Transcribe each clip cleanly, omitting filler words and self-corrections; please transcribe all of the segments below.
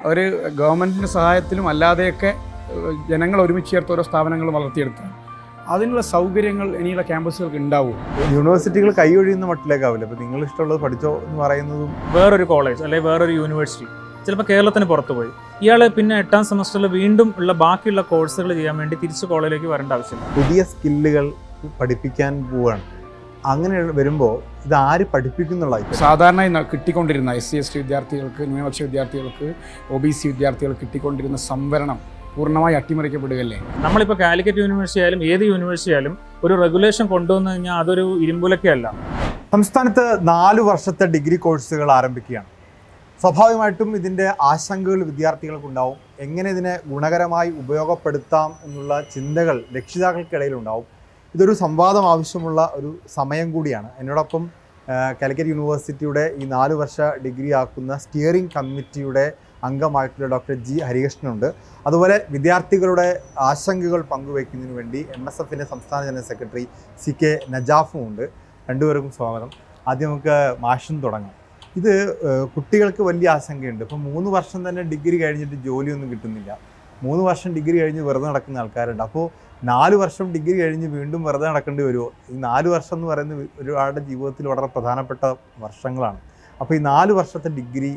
ഒരു ഗവൺമെൻറ്റിൻ്റെ സഹായത്തിലും അല്ലാതെയൊക്കെ ജനങ്ങൾ ഒരുമിച്ച് ചേർത്ത് ഓരോ സ്ഥാപനങ്ങൾ വളർത്തിയെടുത്തു. അതിനുള്ള സൗകര്യങ്ങൾ ഇനിയുള്ള ക്യാമ്പസുകൾക്ക് ഉണ്ടാവും. യൂണിവേഴ്സിറ്റികൾ കൈയൊഴിയുന്ന മട്ടിലേക്കാവില്ല. ഇപ്പോൾ നിങ്ങൾ ഇഷ്ടമുള്ളത് പഠിച്ചോ എന്ന് പറയുന്നതും വേറൊരു കോളേജ് അല്ലെങ്കിൽ വേറൊരു യൂണിവേഴ്സിറ്റി ചിലപ്പോൾ കേരളത്തിന് പുറത്ത് പോയി ഇയാൾ പിന്നെ 8ാം സെമസ്റ്ററിൽ വീണ്ടും ഉള്ള ബാക്കിയുള്ള കോഴ്സുകൾ ചെയ്യാൻ വേണ്ടി തിരിച്ച് കോളേജിലേക്ക് വരേണ്ട ആവശ്യമില്ല. പുതിയ സ്കില്ലുകൾ പഠിപ്പിക്കാൻ പോവുകയാണ്. അങ്ങനെ വരുമ്പോൾ ഇത് ആര് പഠിപ്പിക്കുന്നുള്ള സാധാരണ കിട്ടിക്കൊണ്ടിരുന്ന SC/ST വിദ്യാർത്ഥികൾക്ക്, ന്യൂനപക്ഷ വിദ്യാർത്ഥികൾക്ക്, OBC വിദ്യാർത്ഥികൾക്ക് കിട്ടിക്കൊണ്ടിരുന്ന സംവരണം പൂർണ്ണമായി അട്ടിമറിക്കപ്പെടുകയല്ലേ. നമ്മളിപ്പോൾ കാലിക്കറ്റ് യൂണിവേഴ്സിറ്റി ആയാലും ഏത് യൂണിവേഴ്സിറ്റി ആയാലും ഒരു റെഗുലേഷൻ കൊണ്ടുവന്നു കഴിഞ്ഞാൽ അതൊരു ഇരുമ്പുലക്കല്ല. സംസ്ഥാനത്ത് 4 വർഷത്തെ ഡിഗ്രി കോഴ്സുകൾ ആരംഭിക്കുകയാണ്. സ്വാഭാവികമായിട്ടും ഇതിൻ്റെ ആശങ്കകൾ വിദ്യാർത്ഥികൾക്കുണ്ടാവും. എങ്ങനെ ഇതിനെ ഗുണകരമായി ഉപയോഗപ്പെടുത്താം എന്നുള്ള ചിന്തകൾ രക്ഷിതാക്കൾക്കിടയിലുണ്ടാവും. ഇതൊരു സംവാദം ആവശ്യമുള്ള ഒരു സമയം കൂടിയാണ്. എന്നോടൊപ്പം കാലിക്കറ്റ് യൂണിവേഴ്സിറ്റിയുടെ ഈ 4 വർഷ ഡിഗ്രി ആക്കുന്ന സ്റ്റിയറിംഗ് കമ്മിറ്റിയുടെ അംഗമായിട്ടുള്ള ഡോക്ടർ G. ഹരികൃഷ്ണനുണ്ട്. അതുപോലെ വിദ്യാർത്ഥികളുടെ ആശങ്കകൾ പങ്കുവയ്ക്കുന്നതിന് വേണ്ടി MSFൻ്റെ സംസ്ഥാന ജനറൽ സെക്രട്ടറി CK നജാഫും ഉണ്ട്. രണ്ടുപേർക്കും സ്വാഗതം. ആദ്യം നമുക്ക് മാഷിന് തുടങ്ങാം. ഇത് കുട്ടികൾക്ക് വലിയ ആശങ്കയുണ്ട്. ഇപ്പോൾ 3 വർഷം തന്നെ ഡിഗ്രി കഴിഞ്ഞിട്ട് ജോലിയൊന്നും കിട്ടുന്നില്ല. 3 വർഷം ഡിഗ്രി കഴിഞ്ഞ് വെറുതെ നടക്കുന്ന ആൾക്കാരുണ്ട്. അപ്പോൾ 4 വർഷം ഡിഗ്രി കഴിഞ്ഞ് വീണ്ടും വെറുതെ നടക്കേണ്ടി വരുമോ? ഈ 4 വർഷം എന്ന് പറയുന്നത് ഒരാളുടെ ജീവിതത്തിൽ വളരെ പ്രധാനപ്പെട്ട വർഷങ്ങളാണ്. അപ്പോൾ ഈ 4 വർഷത്തെ ഡിഗ്രി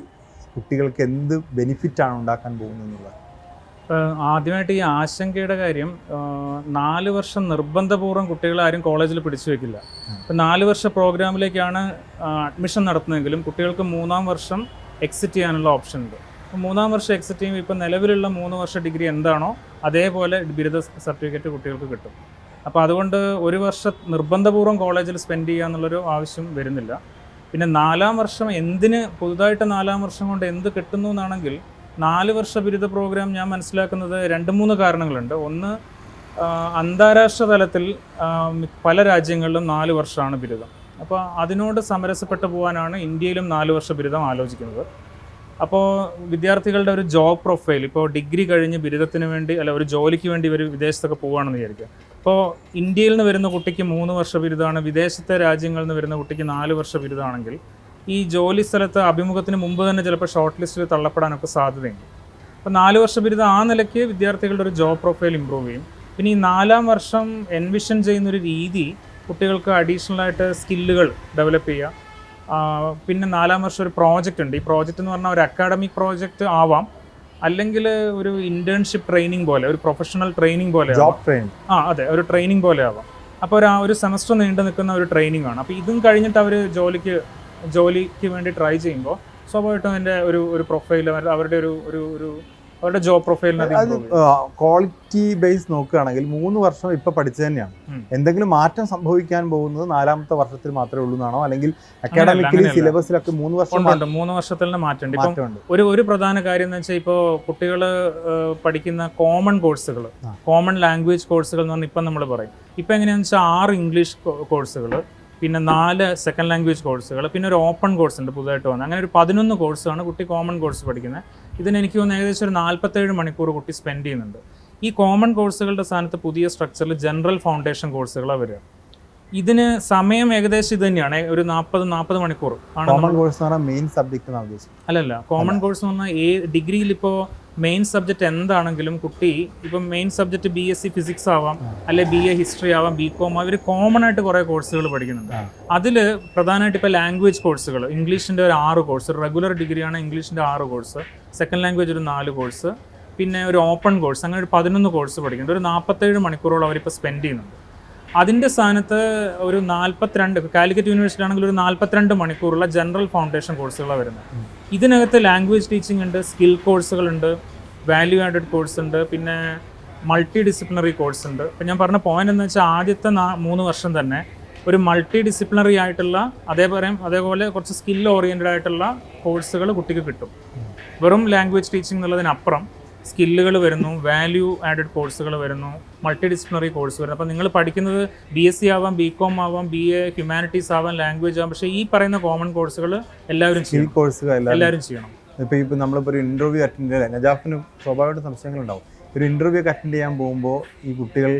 കുട്ടികൾക്ക് എന്ത് ബെനിഫിറ്റാണ് ഉണ്ടാക്കാൻ പോകുന്നത്? ആദ്യമായിട്ട് ഈ ആശങ്കയുടെ കാര്യം, 4 വർഷം നിർബന്ധപൂർവ്വം കുട്ടികളെ ആരും കോളേജിൽ പിടിച്ചു വയ്ക്കില്ല. ഇപ്പം 4 വർഷ പ്രോഗ്രാമിലേക്കാണ് അഡ്മിഷൻ നടത്തുന്നതെങ്കിലും കുട്ടികൾക്ക് 3-ാം വർഷം എക്സിറ്റ് ചെയ്യാനുള്ള ഓപ്ഷൻ ഉണ്ട്. അപ്പോൾ 3-ാം വർഷം എക്സിറ്റ് ചെയ്യുമ്പോൾ ഇപ്പം നിലവിലുള്ള 3 വർഷ ഡിഗ്രി എന്താണോ അതേപോലെ ബിരുദ സർട്ടിഫിക്കറ്റ് കുട്ടികൾക്ക് കിട്ടും. അപ്പോൾ അതുകൊണ്ട് 1 വർഷം നിർബന്ധപൂർവ്വം കോളേജിൽ സ്പെൻഡ് ചെയ്യുക എന്നുള്ളൊരു ആവശ്യം വരുന്നില്ല. പിന്നെ 4-ാം വർഷം എന്തിന് പുതുതായിട്ട് 4-ാം വർഷം കൊണ്ട് എന്ത് കിട്ടുന്നു എന്നാണെങ്കിൽ 4 വർഷ ബിരുദ പ്രോഗ്രാം ഞാൻ മനസ്സിലാക്കുന്നത് 2-3 കാരണങ്ങളുണ്ട്. ഒന്ന്, അന്താരാഷ്ട്ര തലത്തിൽ പല രാജ്യങ്ങളിലും 4 വർഷമാണ് ബിരുദം. അപ്പോൾ അതിനോട് സമരസപ്പെട്ടു പോകാനാണ് ഇന്ത്യയിലും 4 വർഷ ബിരുദം ആലോചിക്കുന്നത്. അപ്പോൾ വിദ്യാർത്ഥികളുടെ ഒരു ജോബ് പ്രൊഫൈൽ, ഇപ്പോൾ ഡിഗ്രി കഴിഞ്ഞ് ബിരുദത്തിന് വേണ്ടി അല്ല ഒരു ജോലിക്ക് വേണ്ടി ഇവർ വിദേശത്തൊക്കെ പോവുകയാണെന്ന് വിചാരിക്കുക. ഇപ്പോൾ ഇന്ത്യയിൽ നിന്ന് വരുന്ന കുട്ടിക്ക് 3 വർഷ ബിരുദമാണ്, വിദേശത്തെ രാജ്യങ്ങളിൽ നിന്ന് വരുന്ന കുട്ടിക്ക് 4 വർഷ ബിരുദമാണെങ്കിൽ ഈ ജോലി സ്ഥലത്ത് അഭിമുഖത്തിന് മുമ്പ് തന്നെ ചിലപ്പോൾ ഷോർട്ട് ലിസ്റ്റിൽ തള്ളപ്പെടാനൊക്കെ സാധ്യതയുണ്ട്. അപ്പോൾ 4 വർഷ ബിരുദം ആ നിലയ്ക്ക് വിദ്യാർത്ഥികളുടെ ഒരു ജോബ് പ്രൊഫൈൽ ഇമ്പ്രൂവ് ചെയ്യും. പിന്നെ ഈ 4-ാം വർഷം എൻവിഷൻ ചെയ്യുന്നൊരു രീതി കുട്ടികൾക്ക് അഡീഷണലായിട്ട് സ്കില്ലുകൾ ഡെവലപ്പ് ചെയ്യുക. പിന്നെ 4-ാം വർഷം ഒരു പ്രോജക്റ്റ് ഉണ്ട്. ഈ പ്രോജക്റ്റ് എന്ന് പറഞ്ഞാൽ ഒരു അക്കാഡമിക് പ്രോജക്റ്റ് ആവാം, അല്ലെങ്കിൽ ഒരു ഇന്റേൺഷിപ്പ് ട്രെയിനിങ് പോലെ, ഒരു പ്രൊഫഷണൽ ട്രെയിനിങ് പോലെ, അതെ, ഒരു ട്രെയിനിങ് പോലെ ആവാം. അപ്പോൾ ഒരു സെമസ്റ്റർ നീണ്ടു നിൽക്കുന്ന ഒരു ട്രെയിനിങ് ആണ്. അപ്പോൾ ഇതും കഴിഞ്ഞിട്ട് അവർ ജോലിക്ക് വേണ്ടി ട്രൈ ചെയ്യുമ്പോൾ സ്വാഭാവികമായിട്ടും അതിൻ്റെ ഒരു പ്രൊഫൈൽ അവരുടെ ജോബ് പ്രൊഫൈലിന് ക്വാളിറ്റി ബേസ് നോക്കുകയാണെങ്കിൽ 3 വർഷം ഇപ്പൊ പഠിച്ചു തന്നെയാണ്. എന്തെങ്കിലും മാറ്റം സംഭവിക്കാൻ പോകുന്നത് 4-ാമത്തെ വർഷത്തിൽ മാത്രമേ ഉള്ളൂ എന്നാണോ? അല്ലെങ്കിൽ അക്കാഡമിക്കലി സിലബസിലൊക്കെ 3 വർഷം 3 വർഷത്തിൽ തന്നെ മാറ്റമുണ്ട്. ഇപ്പം ഒരു പ്രധാന കാര്യം എന്ന് വെച്ചാൽ ഇപ്പോൾ കുട്ടികൾ പഠിക്കുന്ന കോമൺ കോഴ്സുകൾ, കോമൺ ലാംഗ്വേജ് കോഴ്സുകൾ എന്ന് പറഞ്ഞാൽ ഇപ്പം നമ്മൾ പറയും. ഇപ്പം എങ്ങനെയാണെന്ന് വെച്ചാൽ 6 ഇംഗ്ലീഷ് കോഴ്സുകൾ, പിന്നെ 4 സെക്കൻഡ് ലാംഗ്വേജ് കോഴ്സുകൾ, പിന്നെ ഒരു ഓപ്പൺ കോഴ്സ് ഉണ്ട് പുതുതായിട്ട് വന്നത്. അങ്ങനെ ഒരു 11 കോഴ്സാണ് കുട്ടി കോമൺ കോഴ്സ് പഠിക്കുന്നത്. ഇതിന് എനിക്ക് തോന്നുന്നു ഏകദേശം ഒരു 47 മണിക്കൂർ കുട്ടി സ്പെൻഡ് ചെയ്യുന്നുണ്ട്. ഈ കോമൺ കോഴ്സുകളുടെ സ്ഥാനത്ത് പുതിയ സ്ട്രക്ചറിൽ ജനറൽ ഫൗണ്ടേഷൻ കോഴ്സുകളാണ് വരിക. ഇതിന് സമയം ഏകദേശം ഇത് തന്നെയാണ്, ഒരു 40 മണിക്കൂർ ആണ്. അല്ലല്ല, കോമൺ കോഴ്സ് എന്ന് പറഞ്ഞാൽ ഡിഗ്രിയിൽ ഇപ്പോൾ മെയിൻ സബ്ജക്റ്റ് എന്താണെങ്കിലും കുട്ടി ഇപ്പം മെയിൻ സബ്ജക്റ്റ് BSc ഫിസിക്സ് ആവാം, അല്ലെ BA ഹിസ്റ്ററി ആവാം, BCom, അവർ കോമൺ ആയിട്ട് കുറേ കോഴ്സുകൾ പഠിക്കുന്നുണ്ട്. അതിൽ പ്രധാനമായിട്ട് ഇപ്പോൾ ലാംഗ്വേജ് കോഴ്സുകൾ, ഇംഗ്ലീഷിൻ്റെ ഒരു 6 കോഴ്സ്, റെഗുലർ ഡിഗ്രിയാണ് ഇംഗ്ലീഷിൻ്റെ 6 കോഴ്സ്, സെക്കൻഡ് ലാംഗ്വേജ് ഒരു 4 കോഴ്സ്, പിന്നെ ഒരു ഓപ്പൺ കോഴ്സ്, അങ്ങനെ ഒരു 11 കോഴ്സ് പഠിക്കുന്നുണ്ട്. ഒരു 47 മണിക്കൂറോളം അവരിപ്പോൾ സ്പെൻഡ് ചെയ്യുന്നുണ്ട്. അതിൻ്റെ സ്ഥാനത്ത് ഒരു 42, കാലിക്കറ്റ് യൂണിവേഴ്സിറ്റി ആണെങ്കിൽ ഒരു 42 മണിക്കൂറുള്ള ജനറൽ ഫൗണ്ടേഷൻ കോഴ്സുകളാണ് വരുന്നത്. ഇതിനകത്ത് ലാംഗ്വേജ് ടീച്ചിങ് ഉണ്ട്, സ്കിൽ കോഴ്സുകളുണ്ട്, വാല്യൂ ആഡഡ് കോഴ്സ് ഉണ്ട്, പിന്നെ മൾട്ടി ഡിസിപ്ലിനറി കോഴ്സ് ഉണ്ട്. ഇപ്പം ഞാൻ പറഞ്ഞ പോയിന്റ് എന്ന് വെച്ചാൽ ആദ്യത്തെ 3 വർഷം തന്നെ ഒരു മൾട്ടി ഡിസിപ്ലിനറി ആയിട്ടുള്ള അതേപോലെ കുറച്ച് സ്കിൽ ഓറിയൻറ്റഡ് ആയിട്ടുള്ള കോഴ്സുകൾ കുട്ടിക്ക് കിട്ടും. വെറും ലാംഗ്വേജ് ടീച്ചിങ് എന്നുള്ളതിനപ്പുറം സ്കില്ലുകൾ വരുന്നു, വാല്യൂ ആഡഡ് കോഴ്സുകൾ വരുന്നു, മൾട്ടി ഡിസിപ്ലിനറി കോഴ്സ് വരുന്നു. അപ്പോൾ നിങ്ങൾ പഠിക്കുന്നത് BSc ആവാം, BCom ആവാം, BA ഹ്യൂമാനിറ്റീസ് ആവാം, ലാംഗ്വേജ് ആവാം, പക്ഷേ ഈ പറയുന്ന കോമൺ കോഴ്സുകൾ എല്ലാവരും ചെയ്യണം. ഇപ്പോൾ നമ്മളിപ്പോൾ ഒരു ഇൻ്റർവ്യൂ അറ്റൻഡ് ചെയ്യാൻ, നജാഫിന് സ്വാഭാവികമായിട്ട് സംശയങ്ങളുണ്ടാവും. ഒരു ഇൻ്റർവ്യൂ ഒക്കെ അറ്റൻഡ് ചെയ്യാൻ പോകുമ്പോൾ ഈ കുട്ടികൾ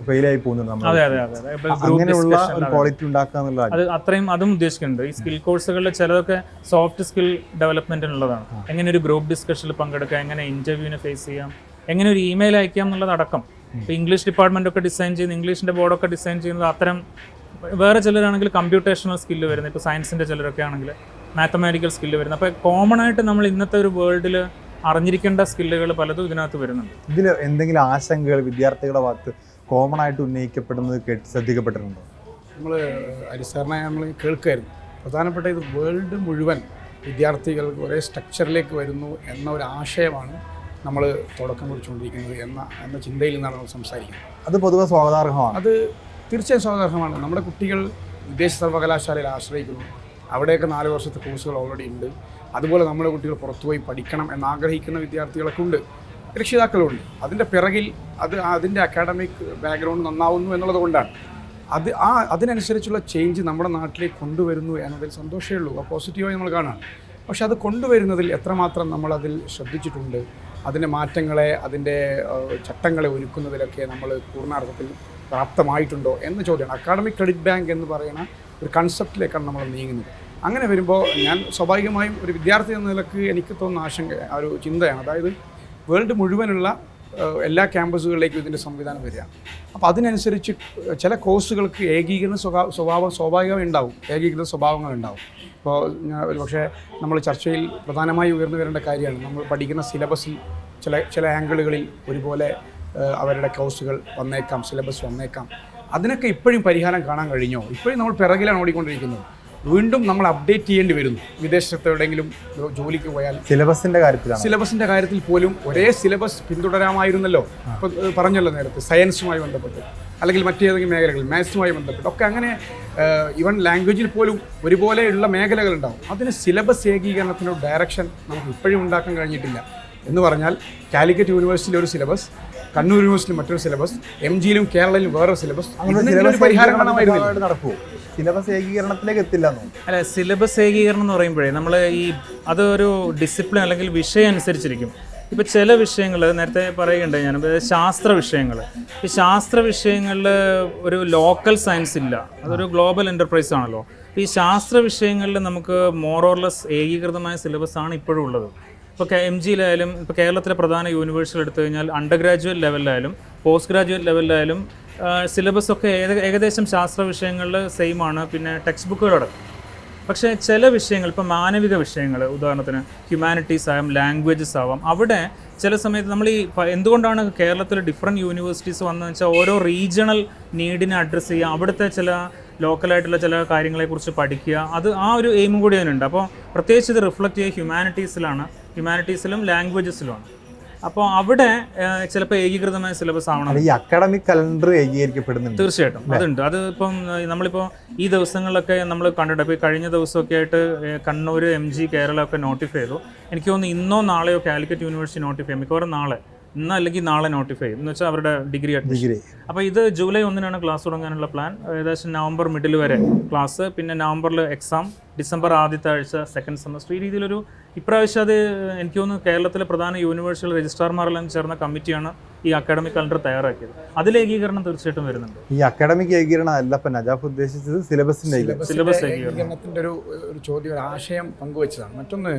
ഫെയിലായി പോകുന്നുണ്ട് നമ്മൾ. അതെ അതെ അതെ അതെ. ഇപ്പൊ group അങ്ങനെയുള്ള discussion, ഒരു അതെ. ക്വാളിറ്റി ഉണ്ടാക്കുക എന്നുള്ളതാണ്. അത് അത്രയും അതും ഉദ്ദേശിക്കുന്നുണ്ട്. ഈ സ്കിൽ കോഴ്സുകളിൽ ചിലതൊക്കെ സോഫ്റ്റ് സ്കിൽ ഡെവലപ്മെന്റിനുള്ളതാണ്. എങ്ങനെ ഒരു ഗ്രൂപ്പ് ഡിസ്കഷനിൽ പങ്കെടുക്കാം, എങ്ങനെ ഇന്റർവ്യൂവിനെ ഫേസ് ചെയ്യാം, എങ്ങനെ ഒരു ഇമെയിൽ അയക്കാം എന്നുള്ളതടക്കം. ഇപ്പോൾ ഇംഗ്ലീഷ് ഡിപ്പാർട്ട്മെന്റ് ഒക്കെ ഡിസൈൻ ചെയ്യുന്ന, ഇംഗ്ലീഷിന്റെ ബോർഡൊക്കെ ഡിസൈൻ ചെയ്യുന്നത് അത്തരം. വേറെ ചിലരാണെങ്കിൽ കമ്പ്യൂട്ടേഷണൽ സ്കില്ല് വരുന്നത്, ഇപ്പോൾ സയൻസിന്റെ ചിലരൊക്കെ ആണെങ്കിൽ മാത്തമാറ്റിക്കൽ സ്കില്ല് വരുന്നത്. അപ്പോൾ കോമൺ ആയിട്ട് നമ്മൾ ഇന്നത്തെ ഒരു വേൾഡിൽ അറിഞ്ഞിരിക്കേണ്ട സ്കില്ലുകൾ പലതും ഇതിനകത്ത് വരുന്നുണ്ട്. ഇതിൽ എന്തെങ്കിലും ആശങ്കകൾ വിദ്യാർത്ഥികളുടെ ഭാഗത്ത് കോമൺ ആയിട്ട് ഉന്നയിക്കപ്പെടുന്നത് ശ്രദ്ധിക്കപ്പെട്ടിട്ടുണ്ടോ? നമ്മൾ അരിസാറിനെ നമ്മൾ കേൾക്കുമായിരുന്നു. പ്രധാനപ്പെട്ട ഇത് വേൾഡ് മുഴുവൻ വിദ്യാർത്ഥികൾക്ക് ഒരേ സ്ട്രക്ചറിലേക്ക് വരുന്നു എന്ന ഒരു ആശയമാണ് നമ്മൾ തുടക്കം കുറിച്ചുകൊണ്ടിരിക്കുന്നത് എന്ന ചിന്തയിൽ നിന്നാണ് നമ്മൾ സംസാരിക്കുന്നത്. അത് പൊതുവെ സ്വാഗതാർഹമാണ്. അത് തീർച്ചയായും സ്വാഗതാർഹമാണ്. നമ്മുടെ കുട്ടികൾ വിദേശ സർവകലാശാലയിൽ ആശ്രയിക്കുന്നു. അവിടെയൊക്കെ 4 വർഷത്തെ കോഴ്സുകൾ ഓൾറെഡി ഉണ്ട്. അതുപോലെ നമ്മുടെ കുട്ടികൾ പുറത്തുപോയി പഠിക്കണം എന്നാഗ്രഹിക്കുന്ന വിദ്യാർത്ഥികളൊക്കെ ഉണ്ട്, രക്ഷിതാക്കളുണ്ട്. അതിൻ്റെ പിറകിൽ അതിൻ്റെ അക്കാഡമിക് ബാക്ക്ഗ്രൗണ്ട് നന്നാവുന്നു എന്നുള്ളത് കൊണ്ടാണ്. അതിനനുസരിച്ചുള്ള ചേഞ്ച് നമ്മുടെ നാട്ടിലേക്ക് കൊണ്ടുവരുന്നു എന്നതിൽ സന്തോഷമേ ഉള്ളൂ. അത് പോസിറ്റീവായി നമ്മൾ കാണാം. പക്ഷെ അത് കൊണ്ടുവരുന്നതിൽ എത്രമാത്രം നമ്മളതിൽ ശ്രദ്ധിച്ചിട്ടുണ്ട്, അതിൻ്റെ മാറ്റങ്ങളെ, അതിൻ്റെ ചട്ടങ്ങളെ ഒരുക്കുന്നതിലൊക്കെ നമ്മൾ പൂർണ്ണാർത്ഥത്തിൽ പ്രാപ്തമായിട്ടുണ്ടോ എന്ന ചോദ്യമാണ്. അക്കാഡമിക് ക്രെഡിറ്റ് ബാങ്ക് എന്ന് പറയുന്ന ഒരു കൺസെപ്റ്റിലേക്കാണ് നമ്മൾ നീങ്ങുന്നത്. അങ്ങനെ വരുമ്പോൾ ഞാൻ സ്വാഭാവികമായും ഒരു വിദ്യാർത്ഥി എന്ന നിലക്ക് എനിക്ക് തോന്നുന്ന ആശങ്ക, ഒരു ചിന്തയാണ്. അതായത് വേൾഡ് മുഴുവനുള്ള എല്ലാ ക്യാമ്പസുകളിലേക്കും ഇതിൻ്റെ സംവിധാനം വരിക. അപ്പോൾ അതിനനുസരിച്ച് ചില കോഴ്സുകൾക്ക് ഏകീകൃത സ്വഭാവം സ്വാഭാവികമായി ഉണ്ടാവും, ഏകീകൃത സ്വഭാവങ്ങളുണ്ടാവും. ഇപ്പോൾ ഒരു പക്ഷേ നമ്മൾ ചർച്ചയിൽ പ്രധാനമായി ഉയർന്നു വരേണ്ട കാര്യമാണ്, നമ്മൾ പഠിക്കുന്ന സിലബസിൽ ചില ആംഗിളുകളിൽ ഒരുപോലെ അവരുടെ കോഴ്സുകൾ വന്നേക്കാം, സിലബസ് വന്നേക്കാം. അതിനൊക്കെ ഇപ്പോഴും പരിഹാരം കാണാൻ കഴിഞ്ഞോ? ഇപ്പോഴും നമ്മൾ പിറകിലാണ് ഓടിക്കൊണ്ടിരിക്കുന്നത്. വീണ്ടും നമ്മൾ അപ്ഡേറ്റ് ചെയ്യേണ്ടി വരുന്നു. വിദേശത്ത് എവിടെയെങ്കിലും ജോലിക്ക് പോയാൽ സിലബസിൻ്റെ കാര്യത്തിൽ പോലും ഒരേ സിലബസ് പിന്തുടരാമായിരുന്നല്ലോ. ഇപ്പോൾ പറഞ്ഞല്ലോ നേരത്തെ, സയൻസുമായി ബന്ധപ്പെട്ട് അല്ലെങ്കിൽ മറ്റേതെങ്കിലും മേഖലകൾ, മാത്സുമായി ബന്ധപ്പെട്ട് ഒക്കെ അങ്ങനെ ഈവൻ ലാംഗ്വേജിൽ പോലും ഒരുപോലെയുള്ള മേഖലകളുണ്ടാവും. അതിന് സിലബസ് ഏകീകരണത്തിനൊരു ഡയറക്ഷൻ നമുക്ക് ഇപ്പോഴും ഉണ്ടാക്കാൻ കഴിഞ്ഞിട്ടില്ല. എന്ന് പറഞ്ഞാൽ കാലിക്കറ്റ് യൂണിവേഴ്സിറ്റിയിൽ ഒരു സിലബസ്, കണ്ണൂർ യൂണിവേഴ്സിറ്റിയിൽ മറ്റൊരു സിലബസ്, MGയിലും കേരളയിലും വേറെ സിലബസ്. പരിഹാരം കാണാമായിരുന്നില്ല. നടക്കുമോ? സിലബസ് ഏകീകരണത്തിലേക്ക് എത്തില്ല. അല്ല, സിലബസ് ഏകീകരണം എന്ന് പറയുമ്പോഴേ നമ്മൾ അതൊരു ഡിസിപ്ലിൻ അല്ലെങ്കിൽ വിഷയം അനുസരിച്ചിരിക്കും. ഇപ്പോൾ ചില വിഷയങ്ങൾ നേരത്തെ പറയുകയുണ്ടായി ഞാൻ, ശാസ്ത്ര വിഷയങ്ങൾ, ഈ ശാസ്ത്ര വിഷയങ്ങളിൽ ഒരു ലോക്കൽ സയൻസ് ഇല്ല, അതൊരു ഗ്ലോബൽ എൻ്റർപ്രൈസ് ആണല്ലോ. ഈ ശാസ്ത്ര വിഷയങ്ങളിൽ നമുക്ക് മോർ ഓർ ലെസ് ഏകീകൃതമായ സിലബസാണ് ഇപ്പോഴും ഉള്ളത്. ഇപ്പോൾ MGയിലായാലും, ഇപ്പോൾ കേരളത്തിലെ പ്രധാന യൂണിവേഴ്സിറ്റി എടുത്തു കഴിഞ്ഞാൽ അണ്ടർ ഗ്രാജുവേറ്റ് ലെവലിലായാലും പോസ്റ്റ് ഗ്രാജുവേറ്റ് ലെവലിലായാലും സിലബസൊക്കെ ഏകദേശം ശാസ്ത്ര വിഷയങ്ങളിൽ സെയിം ആണ്, പിന്നെ ടെക്സ്റ്റ് ബുക്കുകളടക്കം. പക്ഷേ ചില വിഷയങ്ങൾ, ഇപ്പോൾ മാനവിക വിഷയങ്ങൾ, ഉദാഹരണത്തിന് ഹ്യൂമാനിറ്റീസ് ആവാം, ലാംഗ്വേജസ് ആവാം, അവിടെ ചില സമയത്ത് നമ്മൾ എന്തുകൊണ്ടാണ് കേരളത്തിൽ ഡിഫറെൻറ്റ് യൂണിവേഴ്സിറ്റീസ് വന്നതെന്ന് വെച്ചാൽ ഓരോ റീജിയണൽ നീഡിനെ അഡ്രസ്സ് ചെയ്യുക, അവിടുത്തെ ചില ലോക്കലായിട്ടുള്ള ചില കാര്യങ്ങളെക്കുറിച്ച് പഠിക്കുക, അത് ആ ഒരു എയിമും കൂടി അതിനുണ്ട്. അപ്പോൾ പ്രത്യേകിച്ച് ഇത് റിഫ്ലക്റ്റ് ചെയ്യുക ഹ്യൂമാനിറ്റീസിലും ലാംഗ്വേജസിലുമാണ്. അപ്പോൾ അവിടെ ചിലപ്പോൾ ഏകീകൃതമായ സിലബസ് ആവണം. ഈ അക്കാഡമിക് കലണ്ടർ ഏകീകരിക്കപ്പെടുന്നുണ്ട്. തീർച്ചയായിട്ടും അതുണ്ട്. അത് ഇപ്പം നമ്മളിപ്പോൾ ഈ ദിവസങ്ങളിലൊക്കെ നമ്മൾ കണ്ടിട്ട്, ഇപ്പോൾ കഴിഞ്ഞ ദിവസമൊക്കെ ആയിട്ട് കണ്ണൂർ, MG, കേരള ഒക്കെ നോട്ടിഫൈ ചെയ്തു. എനിക്ക് തോന്നുന്നു ഇന്നോ നാളെയോ കാലിക്കറ്റ് യൂണിവേഴ്സിറ്റി നോട്ടിഫൈ ചെയ്യും, മിക്കവാറും നാളെ, ഇന്ന് അല്ലെങ്കിൽ നാളെ നോട്ടിഫൈ ചെയ്യും. എന്ന് വെച്ചാൽ അവരുടെ ഡിഗ്രി അഡ്മിഷൻ. അപ്പോൾ ഇത് ജൂലൈ 1 ക്ലാസ് തുടങ്ങാനുള്ള പ്ലാൻ. ഏകദേശം നവംബർ മിഡിൽ വരെ ക്ലാസ്, പിന്നെ നവംബറിൽ എക്സാം, ഡിസംബർ ആദ്യത്തെ ആഴ്ച സെക്കൻഡ് സെമസ്റ്റർ. ഈ രീതിയിലൊരു ഇപ്രാവശ്യം അത് എനിക്ക് തോന്നുന്നു കേരളത്തിലെ പ്രധാന യൂണിവേഴ്സിറ്റി രജിസ്ട്രാർമാരെല്ലാം ചേർന്ന കമ്മിറ്റിയാണ് ഈ അക്കാഡമിക് കലണ്ടർ തയ്യാറാക്കിയത്. അതിൽ ഏകീകരണം തീർച്ചയായിട്ടും വരുന്നുണ്ട്. ഈ അക്കാഡമിക് ഏകീകരണം അല്ല ഇപ്പം നജാഫ് ഉദ്ദേശിച്ചത്, സിലബസ് ഏകീകരണത്തിൻ്റെ ഒരു ചോദ്യം, ഒരു ആശയം പങ്കുവച്ചതാണ്. മറ്റൊന്ന്,